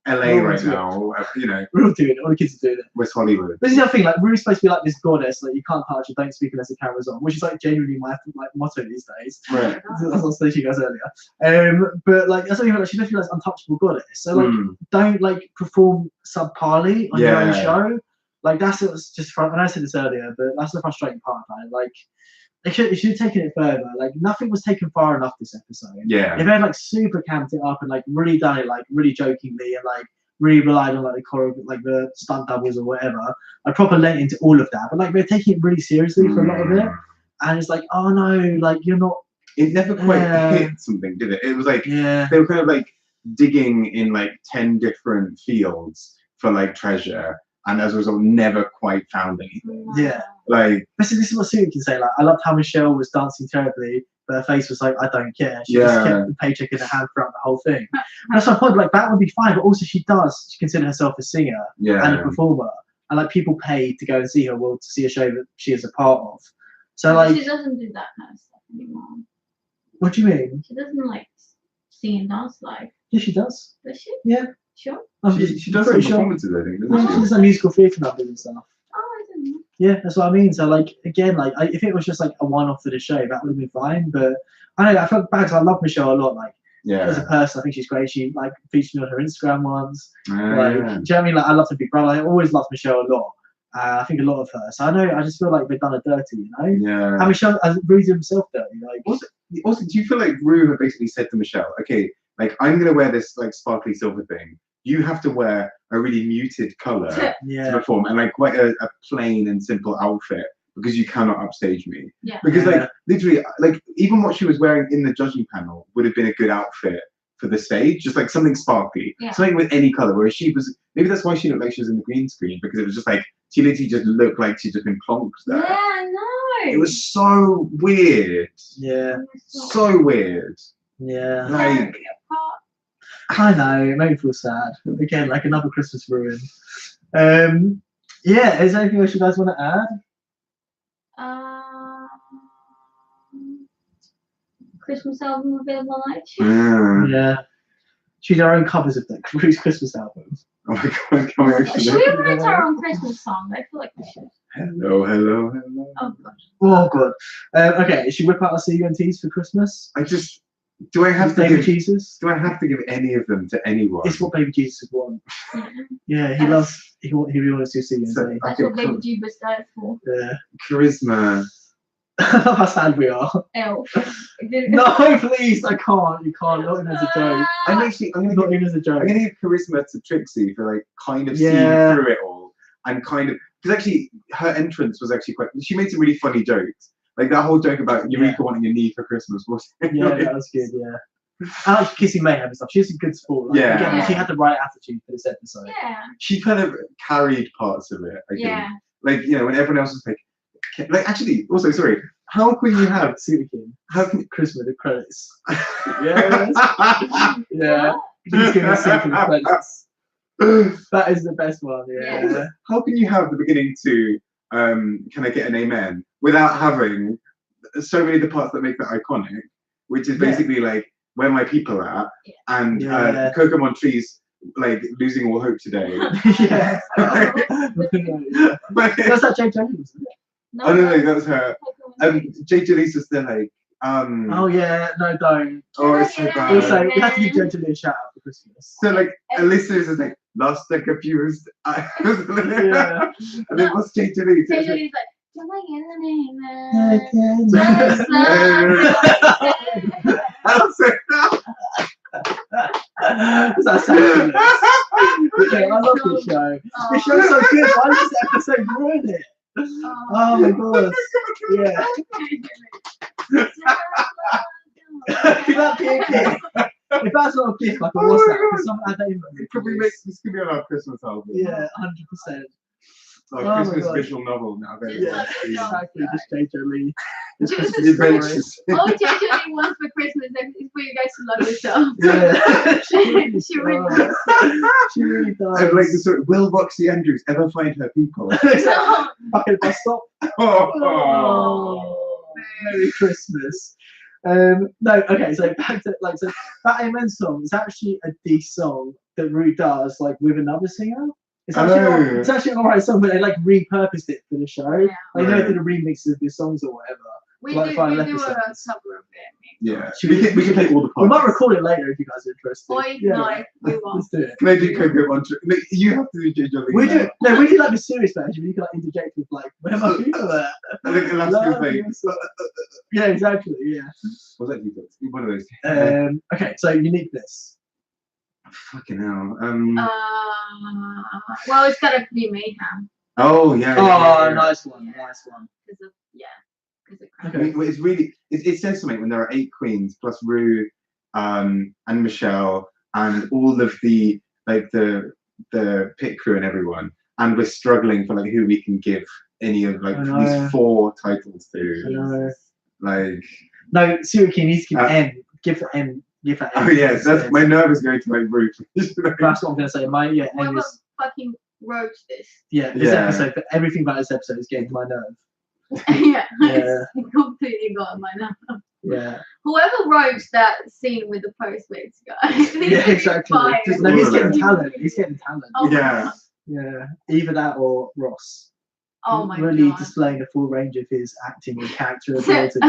Speaker 2: LA right now. You know,
Speaker 3: we're all doing it. All the kids are doing it.
Speaker 2: West Hollywood.
Speaker 3: This is the other thing. Like, Rue's supposed to be like this goddess. Like, you can't touch her, don't speak unless the camera's on, which is like genuinely my like motto these days.
Speaker 2: Right.
Speaker 3: That's what I said to you guys earlier. But like, that's something like she's definitely like untouchable goddess. So like, don't like perform subparly on your own show. Like, that's what's just. And I said this earlier, but that's the frustrating part about it. Like, they should have taken it further. Like, nothing was taken far enough this episode.
Speaker 2: Yeah.
Speaker 3: If they had like super camped it up and like really done it like really jokingly and like really relied on like the like the stunt doubles or whatever, I proper lent into all of that. But like, they're taking it really seriously for a lot of it, and it's like, oh no, like you're not.
Speaker 2: It never quite hit something, did it? It was like they were kind of like digging in like 10 different fields for like treasure. And as a result, never quite found anything.
Speaker 3: Yeah.
Speaker 2: Like,
Speaker 3: this is what Sue can say. Like, I loved how Michelle was dancing terribly, but her face was like, I don't care. She just kept the paycheck in her hand throughout the whole thing. And that's my point. Like, that would be fine, but also she consider herself a singer and a performer. And like, people pay to go and see her, to see a show that she is a part of. So like,
Speaker 1: she doesn't do that kind of stuff anymore.
Speaker 3: What do you mean?
Speaker 1: She doesn't like sing and dance live.
Speaker 3: Yeah, she does.
Speaker 1: Does she?
Speaker 3: Yeah.
Speaker 1: Sure.
Speaker 2: She does some performances, I think, doesn't she?
Speaker 3: She does like musical theatre numbers and stuff.
Speaker 1: Oh, I don't know.
Speaker 3: Yeah, that's what I mean. So like, again, like, if it was just like a one-off for the show, that would have been fine. But I don't know, I felt bad because I love Michelle a lot. Like, as a person, I think she's great. She like featured me on her Instagram once. Like, do you know what I mean? Like, I love her Big Brother. I always loved Michelle a lot. I think a lot of her. So I just feel like they've done her dirty, you know?
Speaker 2: Yeah.
Speaker 3: And Michelle has Rue did himself dirty. Like,
Speaker 2: also, do you feel like Rue had basically said to Michelle, okay, like, I'm gonna wear this like sparkly silver thing. You have to wear a really muted color to perform, and like quite a plain and simple outfit because you cannot upstage me.
Speaker 1: Yeah.
Speaker 2: Because like literally, like even what she was wearing in the judging panel would have been a good outfit for the stage, just like something sparkly, something with any color. Whereas she was, maybe that's why she looked like she was in the green screen, because it was just like she literally just looked like she'd just been plonked there.
Speaker 1: Yeah, I know.
Speaker 2: It was so weird.
Speaker 3: Yeah.
Speaker 2: So weird.
Speaker 3: Yeah.
Speaker 2: Like.
Speaker 3: I know, it made me feel sad. Again, like another Christmas ruin. Yeah, is there anything else you guys want to
Speaker 1: add? Christmas album available on iTunes.
Speaker 3: Yeah. She did her own covers of that Christmas album.
Speaker 2: Oh my god, can we actually?
Speaker 1: Should we write our own Christmas song? I feel like we should.
Speaker 2: Hello, hello, hello.
Speaker 1: Oh god.
Speaker 3: Oh god. Okay, should we whip out our CUNTs for Christmas?
Speaker 2: Do I have to
Speaker 3: Baby
Speaker 2: give
Speaker 3: Jesus?
Speaker 2: Do I have to give any of them to anyone?
Speaker 3: It's what Baby Jesus would want. Yeah, he loves. He really wants to see you.
Speaker 2: So,
Speaker 1: that's what Baby Jesus died for.
Speaker 3: Yeah.
Speaker 2: Charisma.
Speaker 3: How sad we are.
Speaker 1: Elf.
Speaker 3: No, please, I can't. You can't. Not even as a joke.
Speaker 2: I'm
Speaker 3: not even as a joke.
Speaker 2: I'm gonna give charisma to Trixie for like kind of seeing through it all and kind of, because actually her entrance was actually quite. She made some really funny jokes. Like that whole joke about Eureka wanting your knee for Christmas was.
Speaker 3: Yeah, that was good. Yeah. I like Kissing Mayhem and stuff. She's a good sport. Like, again, she had the right attitude for this episode.
Speaker 1: Yeah.
Speaker 2: She kind of carried parts of it. I think. Like, you know, when everyone else was like actually, also sorry, how can you have
Speaker 3: how can Christmas the credits? Yes. Yeah. He's giving us the credits. That is the best one. Yeah.
Speaker 2: How can you have the beginning to can I get an amen without having so many of the parts that make that iconic, which is basically like where my people are, and Coco Montree's like losing all hope today.
Speaker 3: Yeah. That's that Jake Jones.
Speaker 2: Oh no, that was her. Jake Gyllenhaal's just there like.
Speaker 3: Oh yeah, no, don't.
Speaker 2: Oh, it's so bad.
Speaker 3: Also, we have to give Jake Gyllenhaal a shout out for Christmas.
Speaker 2: So like, listeners is like lost and confused.
Speaker 3: Yeah.
Speaker 2: And then what's Jake Gyllenhaal?
Speaker 1: Jake Gyllenhaal's like, "Can I get a name?"
Speaker 3: That's fabulous. Okay, I love this show. This show's so good. Why does this episode ruin it? Oh my god. Yeah. That be a gift. If that's not a gift, like a WhatsApp, can someone add that in?
Speaker 2: Could we make this could be on our Christmas album?
Speaker 3: Yeah, 100%.
Speaker 2: Our Christmas visual novel now.
Speaker 3: Yeah, exactly. Just JJ Lee.
Speaker 1: All JJ Lee wants for Christmas is for you guys to love yourself.
Speaker 3: Yeah.
Speaker 1: She really does.
Speaker 3: She really does.
Speaker 2: I'd like to sort of, will Roxy Andrews ever find her people?
Speaker 3: Fucking bus stop.
Speaker 2: Oh.
Speaker 3: Merry Christmas. No, okay, so back to that Amen song is actually a D song that Ru does like with another singer. It's actually an alright song, but they like repurposed it for the show.
Speaker 1: Yeah.
Speaker 3: Like they did a remix of the songs or whatever.
Speaker 1: We
Speaker 3: like
Speaker 1: do a cover of it.
Speaker 2: Yeah, we can play all the parts.
Speaker 3: We might record it later if you guys are interested.
Speaker 1: Boy,
Speaker 3: yeah.
Speaker 1: no, we won't.
Speaker 3: Let's do it.
Speaker 2: Can I do Coco Montreal? You have to do JJ Lee.
Speaker 3: We do like the serious version. You can like interject with like, where my people at?
Speaker 2: I think Alaska's like.
Speaker 3: Yeah, exactly. Yeah.
Speaker 2: What's that? One of those.
Speaker 3: Okay, so uniqueness.
Speaker 2: Fucking hell.
Speaker 1: Well, it's gotta be Mayhem.
Speaker 2: Oh yeah.
Speaker 3: Nice one. Nice one.
Speaker 2: Okay. It's really it says something when there are 8 queens plus Ru, and Michelle and all of the like the pit crew and everyone, and we're struggling for like who we can give any of like these 4 titles to. Like
Speaker 3: no, seriously, you need to give the M. Give that.
Speaker 2: Oh yes, that's my nerve is going to my roof.
Speaker 3: That's what I'm gonna say. My
Speaker 1: M is fucking wrote this.
Speaker 3: Yeah, this episode. But everything about this episode is getting to my nerve.
Speaker 1: Yeah. It's completely got on my nerve.
Speaker 3: Yeah.
Speaker 1: Whoever wrote that scene with the Postmates guys.
Speaker 3: Yeah, exactly. No, he's getting talent. He's getting talent.
Speaker 1: Oh,
Speaker 2: yeah.
Speaker 3: Yeah. Either that or Ross.
Speaker 1: Oh my
Speaker 3: really
Speaker 1: god.
Speaker 3: displaying the full range of his acting and character abilities in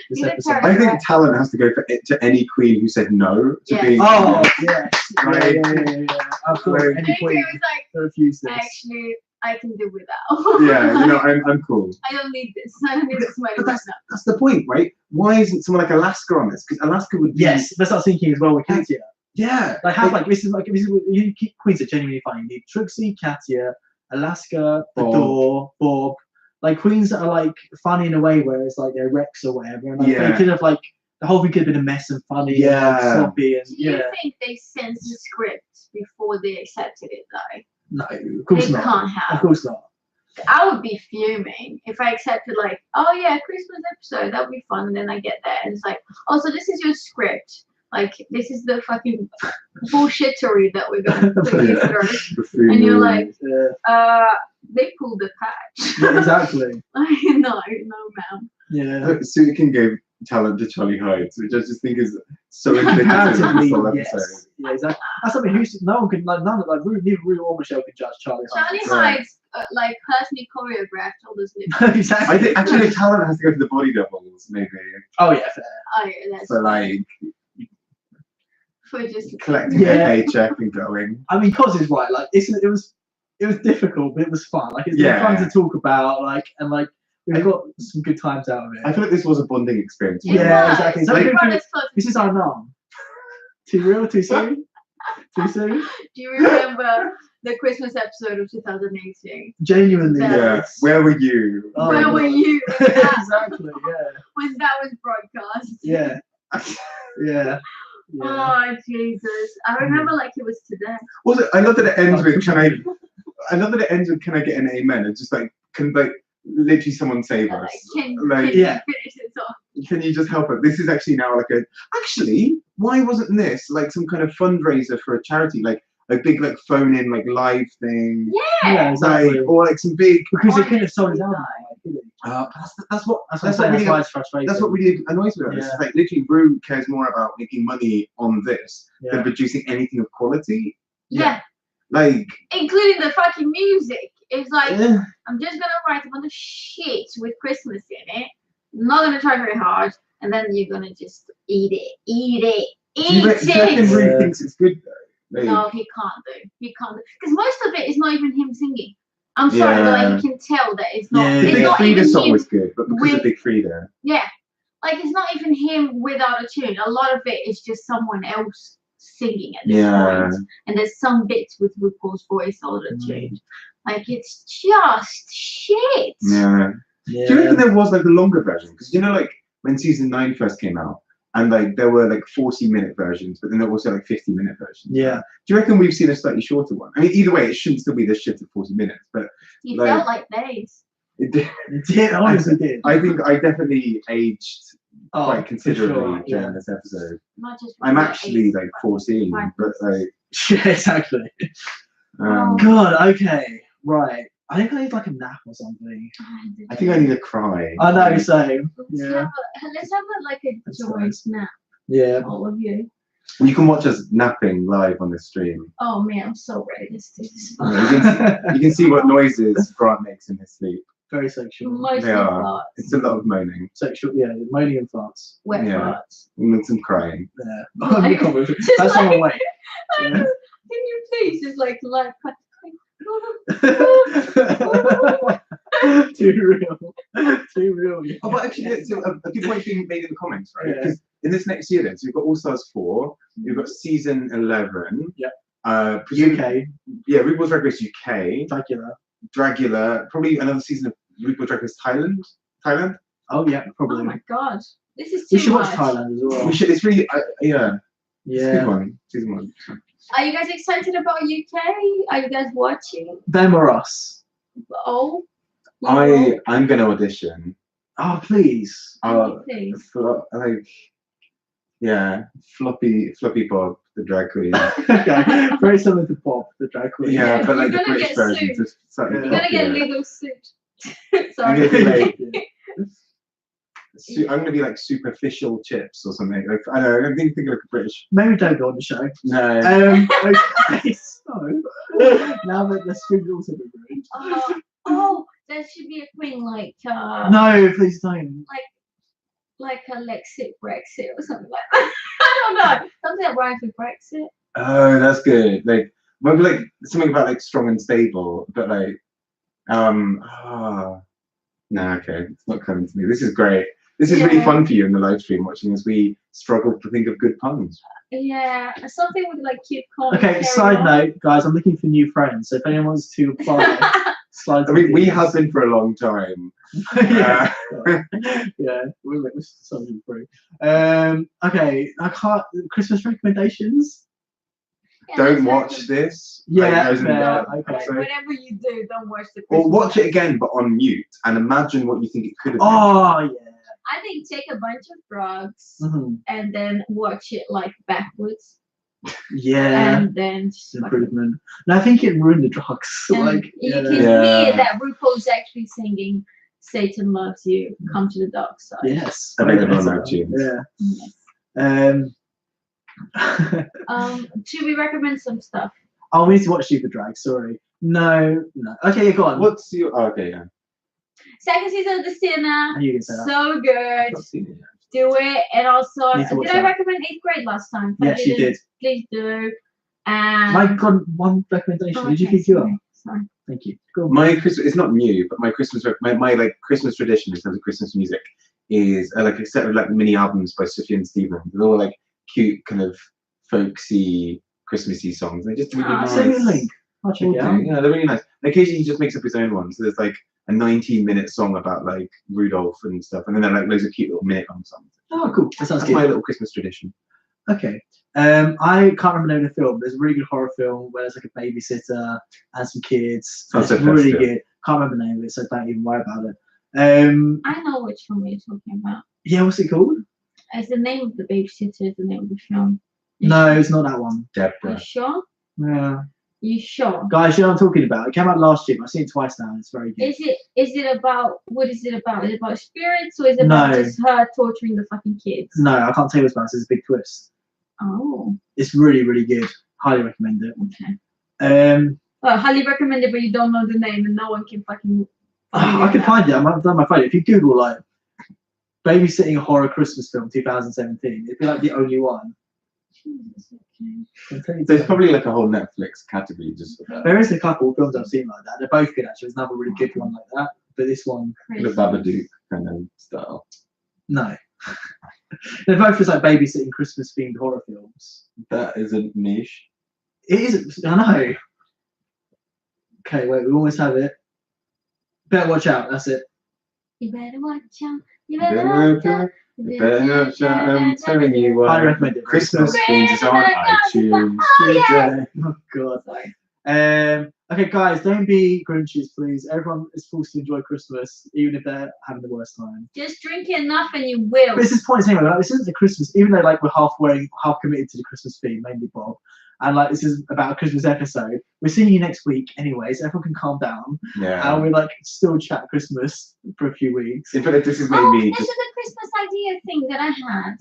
Speaker 3: this episode.
Speaker 2: I think talent has to go to any queen who said no to being.
Speaker 3: Oh yes. Yeah. Of course, any queen who refused this.
Speaker 1: Actually, I can do without.
Speaker 2: Yeah, you know, I'm cool.
Speaker 1: I don't need this. I don't need this money right now.
Speaker 2: That's the point, right? Why isn't someone like Alaska on this? Because Alaska would.
Speaker 3: Yes, that's what I was thinking as well with Katya.
Speaker 2: Yeah.
Speaker 3: This is you keep queens are genuinely funny. You need Trixie, Katya, Alaska, Adore, Bob, like queens that are like funny in a way where it's like they're Rex or whatever, and like, they could have like the whole thing could have been a mess and funny, and like, sloppy, and
Speaker 1: Do you think they sent the script before they accepted it though?
Speaker 3: No, of course not.
Speaker 1: Can't have.
Speaker 3: Of course not.
Speaker 1: I would be fuming if I accepted like, oh yeah, Christmas episode, that would be fun, and then I get there and it's like, oh, so this is your script. Like, this is the fucking bullshittery that we're going to put you through. And you're like, they pulled the patch.
Speaker 3: Yeah, exactly.
Speaker 1: Like, no, ma'am.
Speaker 3: Yeah.
Speaker 2: Sukin gave talent to Charlie Hyde, which I just think is so comparatively,
Speaker 3: yes. Yeah, exactly. That's something no one could, like, none of, like, neither Ru or Michelle could judge Charlie Hyde.
Speaker 1: Charlie Hyde's, like, personally choreographed all this lip.
Speaker 3: Exactly.
Speaker 2: I think actually talent has to go to the body doubles, maybe.
Speaker 3: Oh, yeah, fair.
Speaker 1: Oh, yeah, that's
Speaker 2: so, like,
Speaker 1: for just
Speaker 2: collecting their paycheck and going.
Speaker 3: I mean, Cos is right. Like, it was difficult, but it was fun. Like, it's fun to talk about. Like, and like we got some good times out of it.
Speaker 2: I feel like this was a bonding experience.
Speaker 3: Yeah, exactly. So
Speaker 1: like,
Speaker 3: this is our mom. Too real? Too soon? Too soon?
Speaker 1: Do you remember the Christmas episode of 2018?
Speaker 3: Genuinely,
Speaker 2: yes. Where were you?
Speaker 3: Oh,
Speaker 1: where were you?
Speaker 3: Exactly. Yeah.
Speaker 1: When that was broadcast.
Speaker 3: Yeah. Yeah.
Speaker 1: Oh Jesus! I remember like it was today.
Speaker 2: Also, I love that it ends with "Can I?" I love that it ends with "Can I get an amen?" It's just like, can like literally someone save us?
Speaker 1: Can you finish it off?
Speaker 2: Can you just help us? This is actually now like actually, why wasn't this like some kind of fundraiser for a charity? Like, like big like phone in like live thing.
Speaker 3: Yeah, exactly.
Speaker 2: Like, or like some big
Speaker 3: Because they couldn't have sold his album.
Speaker 2: that's what
Speaker 3: That's why it's frustrating.
Speaker 2: That's what really annoys me about this. It's like literally Ru cares more about making money on this than producing anything of quality.
Speaker 1: Yeah.
Speaker 2: Like
Speaker 1: including the fucking music. It's like I'm just gonna write a bunch of shit with Christmas in it. I'm not gonna try very hard, and then you're gonna just eat it.
Speaker 2: do you reckon Ru thinks it's good though? Like,
Speaker 1: No, he can't do. Because most of it is not even him singing. I'm sorry, but like you can tell that it's not.
Speaker 2: the
Speaker 1: It's
Speaker 2: Big
Speaker 1: not
Speaker 2: Frida
Speaker 1: even
Speaker 2: song
Speaker 1: him
Speaker 2: was good, but because of Big Frida.
Speaker 1: Yeah, like it's not even him without a tune. A lot of it is just someone else singing at this point, and there's some bits with RuPaul's voice auto-tuned. Like it's just shit.
Speaker 2: Yeah. Do you reckon there was like a longer version? Because you know, like when season 9 first came out, and like there were like 40-minute versions, but then there were also like 50-minute versions.
Speaker 3: Yeah.
Speaker 2: Do you reckon we've seen a slightly shorter one? I mean, either way, it shouldn't still be this shit at 40 minutes, but
Speaker 1: it felt like days.
Speaker 2: It did.
Speaker 3: It did. Honestly, did.
Speaker 2: I think I definitely aged quite considerably
Speaker 3: sure,
Speaker 2: during this episode.
Speaker 1: Not just
Speaker 2: I'm actually like 14, but like
Speaker 3: yeah, exactly. God. Okay. Right. I think I need like a nap or something.
Speaker 2: I think I need to cry.
Speaker 3: I know, same.
Speaker 1: Let's have like a joint nap.
Speaker 3: Yeah.
Speaker 1: All of you.
Speaker 2: You can watch us napping live on the stream.
Speaker 1: Oh man, I'm so ready. This is
Speaker 2: You can see what noises Grant makes in his sleep.
Speaker 3: Very sexual.
Speaker 1: Mostly
Speaker 2: They are.
Speaker 1: farts.
Speaker 2: It's a lot of moaning.
Speaker 3: Sexual, yeah, moaning and farts.
Speaker 1: Wet farts.
Speaker 2: And some crying.
Speaker 3: Yeah.
Speaker 1: Like,
Speaker 3: That's on my way.
Speaker 1: Can you please just like
Speaker 3: Too real. Too real. Yeah.
Speaker 2: Oh, but actually, it's a good point being made in the comments, right?
Speaker 3: Yeah.
Speaker 2: Because in this next year, then, so we've got All Stars 4, we've got season 11.
Speaker 3: Yeah.
Speaker 2: UK. Yeah, RuPaul's Drag Race UK. Dragula. Probably another season of RuPaul's Drag Race Thailand.
Speaker 3: Oh yeah, probably.
Speaker 1: Oh my god, this is too
Speaker 3: We should
Speaker 1: much.
Speaker 3: watch Thailand as well.
Speaker 2: We should. It's really
Speaker 3: Yeah.
Speaker 2: It's a good one. Season 1.
Speaker 1: Are you guys excited about UK? Are you guys watching?
Speaker 3: Them or us?
Speaker 1: Oh.
Speaker 2: I'm gonna audition.
Speaker 3: Oh please.
Speaker 1: Please.
Speaker 2: Floppy Bob, the drag queen.
Speaker 3: Okay. Very similar to Bob, the drag queen.
Speaker 2: Yeah, but like the
Speaker 1: You're gonna
Speaker 2: British
Speaker 1: get
Speaker 2: version.
Speaker 1: sued.
Speaker 2: Just slightly
Speaker 1: You're gonna get a
Speaker 2: floppier.
Speaker 1: legal suit.
Speaker 2: I'm
Speaker 1: Sorry.
Speaker 2: gonna be I'm gonna be like superficial chips or something. Like I don't know. I'm thinking like a British.
Speaker 3: Maybe don't go on the show.
Speaker 2: No.
Speaker 3: Okay, so now that the stream also been ruined.
Speaker 1: Oh, there should be a queen like
Speaker 3: No, please don't.
Speaker 1: like a Lexit Brexit or something like that. I don't know. Something that rhymes with Brexit.
Speaker 2: Oh, that's good. Like maybe like something about like strong and stable, but like no, okay, it's not coming to me. This is great. This is really fun for you in the live stream watching as we struggle to think of good puns.
Speaker 1: Yeah, something with like cute comments.
Speaker 3: Okay, side note, guys, I'm looking for new friends. So if anyone wants to apply, slide.
Speaker 2: I mean, we have been for a long time.
Speaker 3: Yeah, yeah, we'll make this something free. Okay, I can't. Christmas recommendations.
Speaker 1: Yeah,
Speaker 2: Don't
Speaker 1: exactly.
Speaker 2: watch this.
Speaker 3: Yeah,
Speaker 2: Like,
Speaker 3: fair, okay.
Speaker 2: episode.
Speaker 1: Whatever you do, don't watch the
Speaker 2: Or
Speaker 1: Christmas
Speaker 2: watch it again, but on mute, and imagine what you think it could have been.
Speaker 3: Oh yeah.
Speaker 1: I think take a bunch of drugs
Speaker 3: Mm-hmm.
Speaker 1: and then watch it like backwards.
Speaker 3: Yeah.
Speaker 1: And then just
Speaker 3: Improvement. No, I think it ruined the drugs.
Speaker 1: and
Speaker 3: Like,
Speaker 1: you
Speaker 3: yeah.
Speaker 1: can hear that RuPaul's actually singing "Satan loves you, come to the dark side."
Speaker 3: Yes.
Speaker 2: Available on iTunes.
Speaker 3: Yeah.
Speaker 1: Yes. Should we recommend some stuff?
Speaker 3: Oh, we need to watch Super Drag. Sorry. No. Okay, go on.
Speaker 2: What's your? Oh, okay, yeah.
Speaker 1: Second season of The Sinner.
Speaker 3: You can say that.
Speaker 1: So good.
Speaker 2: I've not seen it yet.
Speaker 1: Do it. And also,
Speaker 3: Need to watch
Speaker 1: did I
Speaker 3: that.
Speaker 1: recommend 8th grade last time? If I
Speaker 3: Yes, you
Speaker 1: didn't,
Speaker 3: did.
Speaker 1: Please do. And
Speaker 3: My God, one recommendation.
Speaker 1: Oh,
Speaker 3: Did you
Speaker 1: okay,
Speaker 3: pick you up?
Speaker 1: sorry.
Speaker 3: Thank you. Go on.
Speaker 2: My Christmas, it's not new, but my like Christmas tradition in terms of Christmas music is like a set of like mini albums by Sophie and Stephen. They're all like cute, kind of folksy, Christmassy songs. They're just really nice.
Speaker 3: Send me a link. I'll check it out.
Speaker 2: Yeah, they're really nice. And occasionally he just makes up his own ones. So there's like a 19-minute song about like Rudolph and stuff, and then there are like loads of cute little minute-long songs.
Speaker 3: Oh, cool. That sounds
Speaker 2: That's
Speaker 3: good.
Speaker 2: my little Christmas tradition.
Speaker 3: Okay. I can't remember the name of the film. There's a really good horror film where there's like a babysitter and some kids.
Speaker 2: Sounds
Speaker 3: It's
Speaker 2: so
Speaker 3: really
Speaker 2: festive.
Speaker 3: good. Can't remember the name of it, so don't even worry about it.
Speaker 1: I know which film you're talking about.
Speaker 3: Yeah, what's it called?
Speaker 1: Is the name of the babysitter the name of the film?
Speaker 3: No, it's not that one.
Speaker 1: Are you
Speaker 2: Deborah.
Speaker 1: sure?
Speaker 3: Yeah.
Speaker 1: You sure?
Speaker 3: Guys, you know what I'm talking about? It came out last year, but I've seen it twice now. It's very good.
Speaker 1: Is it about, what is it about? Is it about spirits, or is it about just her torturing the fucking kids?
Speaker 3: No, I can't tell you what's about. It's a big twist.
Speaker 1: Oh.
Speaker 3: It's really, really good. Highly recommend it.
Speaker 1: Okay. Well, highly recommend it, but you don't know the name and no one can fucking find it.
Speaker 3: I can find it. I'm done my phone. If you Google like babysitting horror Christmas film 2017, it'd be like the only one.
Speaker 1: Jesus, okay.
Speaker 2: There's probably like a whole Netflix category just for that.
Speaker 3: There is a couple of films I've seen like that. They're both good actually. There's another really good one like that, but this one,
Speaker 2: The Babadook kind of style.
Speaker 3: no. They're both just like babysitting Christmas themed horror films.
Speaker 2: That is a niche.
Speaker 3: It is. I know. Okay, wait. We almost have it. Better watch out. That's it.
Speaker 1: You better watch out. You
Speaker 2: Better
Speaker 1: better
Speaker 2: watch
Speaker 1: watch out.
Speaker 2: Better watch out, I'm telling you what.
Speaker 3: Highly recommend it.
Speaker 2: Christmas Fiends is on iTunes.
Speaker 1: Oh,
Speaker 3: Oh god. Okay, guys, don't be Grinches, please. Everyone is forced to enjoy Christmas, even if they're having the worst time.
Speaker 1: Just drink enough and you will.
Speaker 3: But this is pointless anyway. Like, this isn't the Christmas, even though like we're half committed to the Christmas theme, mainly Bob. And like this is about a Christmas episode. We're seeing you next week anyway, so everyone can calm down.
Speaker 2: Yeah.
Speaker 3: And we like still chat Christmas for a few weeks.
Speaker 2: In fact, this is
Speaker 1: Oh,
Speaker 2: maybe
Speaker 1: this is a Christmas idea thing that I had.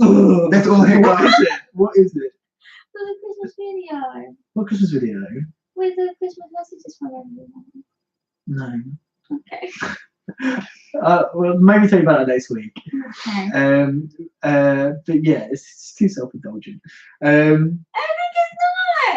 Speaker 2: That's all I
Speaker 3: What
Speaker 2: got.
Speaker 3: is it? What is it?
Speaker 1: For the Christmas video.
Speaker 3: What Christmas video?
Speaker 1: With the Christmas messages from everyone.
Speaker 3: No.
Speaker 1: Okay.
Speaker 3: Well, maybe tell you about it next week.
Speaker 1: Okay.
Speaker 3: But yeah, it's too self-indulgent.
Speaker 1: I think it's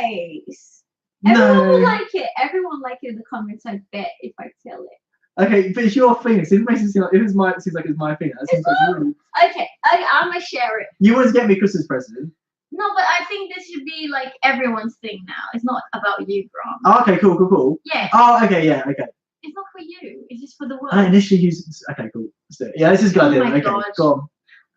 Speaker 1: nice. Everyone will like it. Everyone will like it in the comments, I bet, if I tell it.
Speaker 3: Okay, but it's your thing. It makes it seem like it seems like it's my thing. That seems like really...
Speaker 1: Okay, I'm gonna share it.
Speaker 3: You want to get me a Christmas present?
Speaker 1: No, but I think this should be like everyone's thing now. It's not about you, Grant.
Speaker 3: Oh, okay, cool.
Speaker 1: Yeah.
Speaker 3: Oh, okay, yeah, okay.
Speaker 1: It's not for you. It's just for the world.
Speaker 3: I initially used. Okay, cool. Let's do it. Yeah, this is a good
Speaker 1: Oh
Speaker 3: idea.
Speaker 1: my
Speaker 3: Okay,
Speaker 1: gosh.
Speaker 3: go on.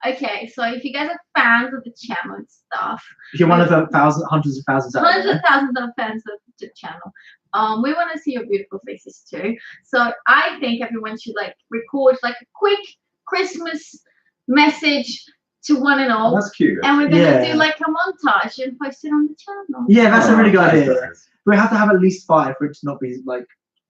Speaker 1: Okay, so if you guys are fans of the channel and stuff,
Speaker 3: If you're one of the hundreds of thousands out
Speaker 1: hundreds
Speaker 3: there.
Speaker 1: of thousands of fans of the channel, we want to see your beautiful faces too. So I think everyone should like record like a quick Christmas message to one and all,
Speaker 2: That's cute.
Speaker 1: and we're gonna
Speaker 3: Yeah.
Speaker 1: do like a montage and post it on the channel.
Speaker 3: Yeah, that's a really good
Speaker 2: That's
Speaker 3: idea.
Speaker 2: nice.
Speaker 3: We have to have at least 5 for it to not be like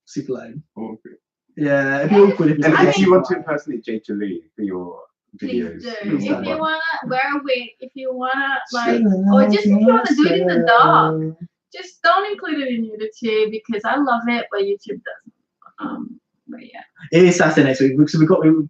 Speaker 3: super lame.
Speaker 2: Okay.
Speaker 3: Yeah, it'd be awkward if it's
Speaker 2: And
Speaker 1: I
Speaker 2: if
Speaker 1: mean-
Speaker 2: you want to impersonate Jay Lee for your
Speaker 1: Please
Speaker 2: videos,
Speaker 1: do.
Speaker 3: Please
Speaker 1: If
Speaker 3: do.
Speaker 1: you wanna wear a wig, if you wanna like, or just if you wanna do it in the dark, just don't include it in nudity because I love it, but YouTube doesn't. But yeah.
Speaker 3: It is Saturday next week. So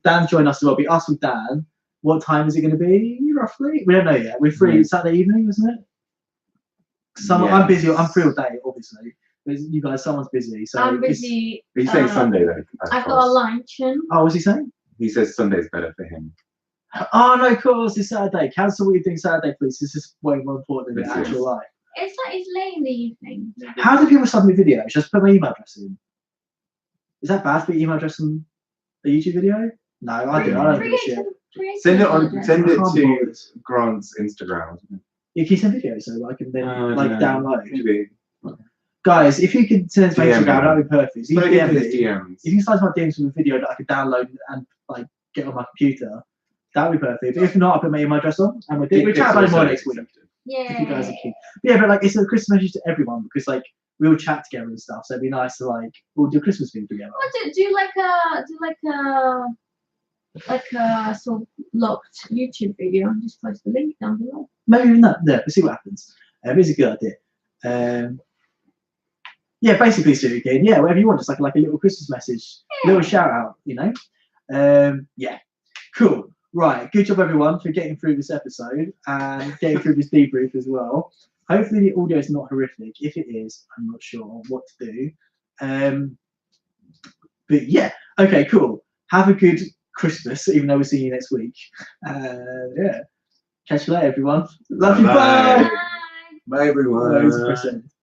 Speaker 3: Dan joined us as well. It'll be us with Dan. What time is it going to be roughly? We don't know yet. We're free Saturday evening, isn't it? I'm busy. I'm free all day, obviously. But you guys, someone's busy. So
Speaker 1: I'm busy.
Speaker 2: He's saying Sunday though.
Speaker 1: I've got a luncheon.
Speaker 3: Oh, what's he saying?
Speaker 2: He says Sunday's better for him.
Speaker 3: Oh no, of course it's Saturday. Cancel what you're doing Saturday, please. This is way more important than
Speaker 2: This
Speaker 3: the
Speaker 2: is.
Speaker 3: actual life.
Speaker 1: It's like it's late in the evening.
Speaker 3: How do people submit videos? Just put my email address in. Is that bad to put your email address in a YouTube video? No, I do. I don't give a shit.
Speaker 2: Send it on. Send it
Speaker 3: Can't
Speaker 2: to
Speaker 3: bother.
Speaker 2: Grant's Instagram.
Speaker 3: You can send videos so I can then download.
Speaker 2: Maybe.
Speaker 3: Guys, if you could send it to
Speaker 2: DM
Speaker 3: Instagram,
Speaker 2: me.
Speaker 3: that'd be perfect. So you
Speaker 2: Slide
Speaker 3: can
Speaker 2: into
Speaker 3: DM
Speaker 2: his
Speaker 3: me.
Speaker 2: DMs.
Speaker 3: If you can slide my DMs with a video that I could download and like get on my computer, that'd be perfect. But if not, I'll put my email address on and we'll chat about it more next week.
Speaker 1: Yeah.
Speaker 3: If you guys are keen. Yeah, but like it's a Christmas message to everyone because like we all chat together and stuff. So it'd be nice to like we'll do a Christmas thing together.
Speaker 1: What do like a sort of locked YouTube video and just post the link down below.
Speaker 3: Maybe even that. Yeah, we'll see what happens. It's a good idea. Yeah, basically, so again, yeah, whatever you want, just like a little Christmas message, little shout out, you know. Yeah, cool. Right, good job everyone for getting through this episode and getting through this debrief as well. Hopefully the audio is not horrific. If it is, I'm not sure what to do. But yeah, okay, cool. Have a good Christmas, even though we'll see you next week. Yeah, catch you later, everyone. Love you, bye.
Speaker 1: Bye.
Speaker 2: Bye everyone.
Speaker 3: Loads of presents.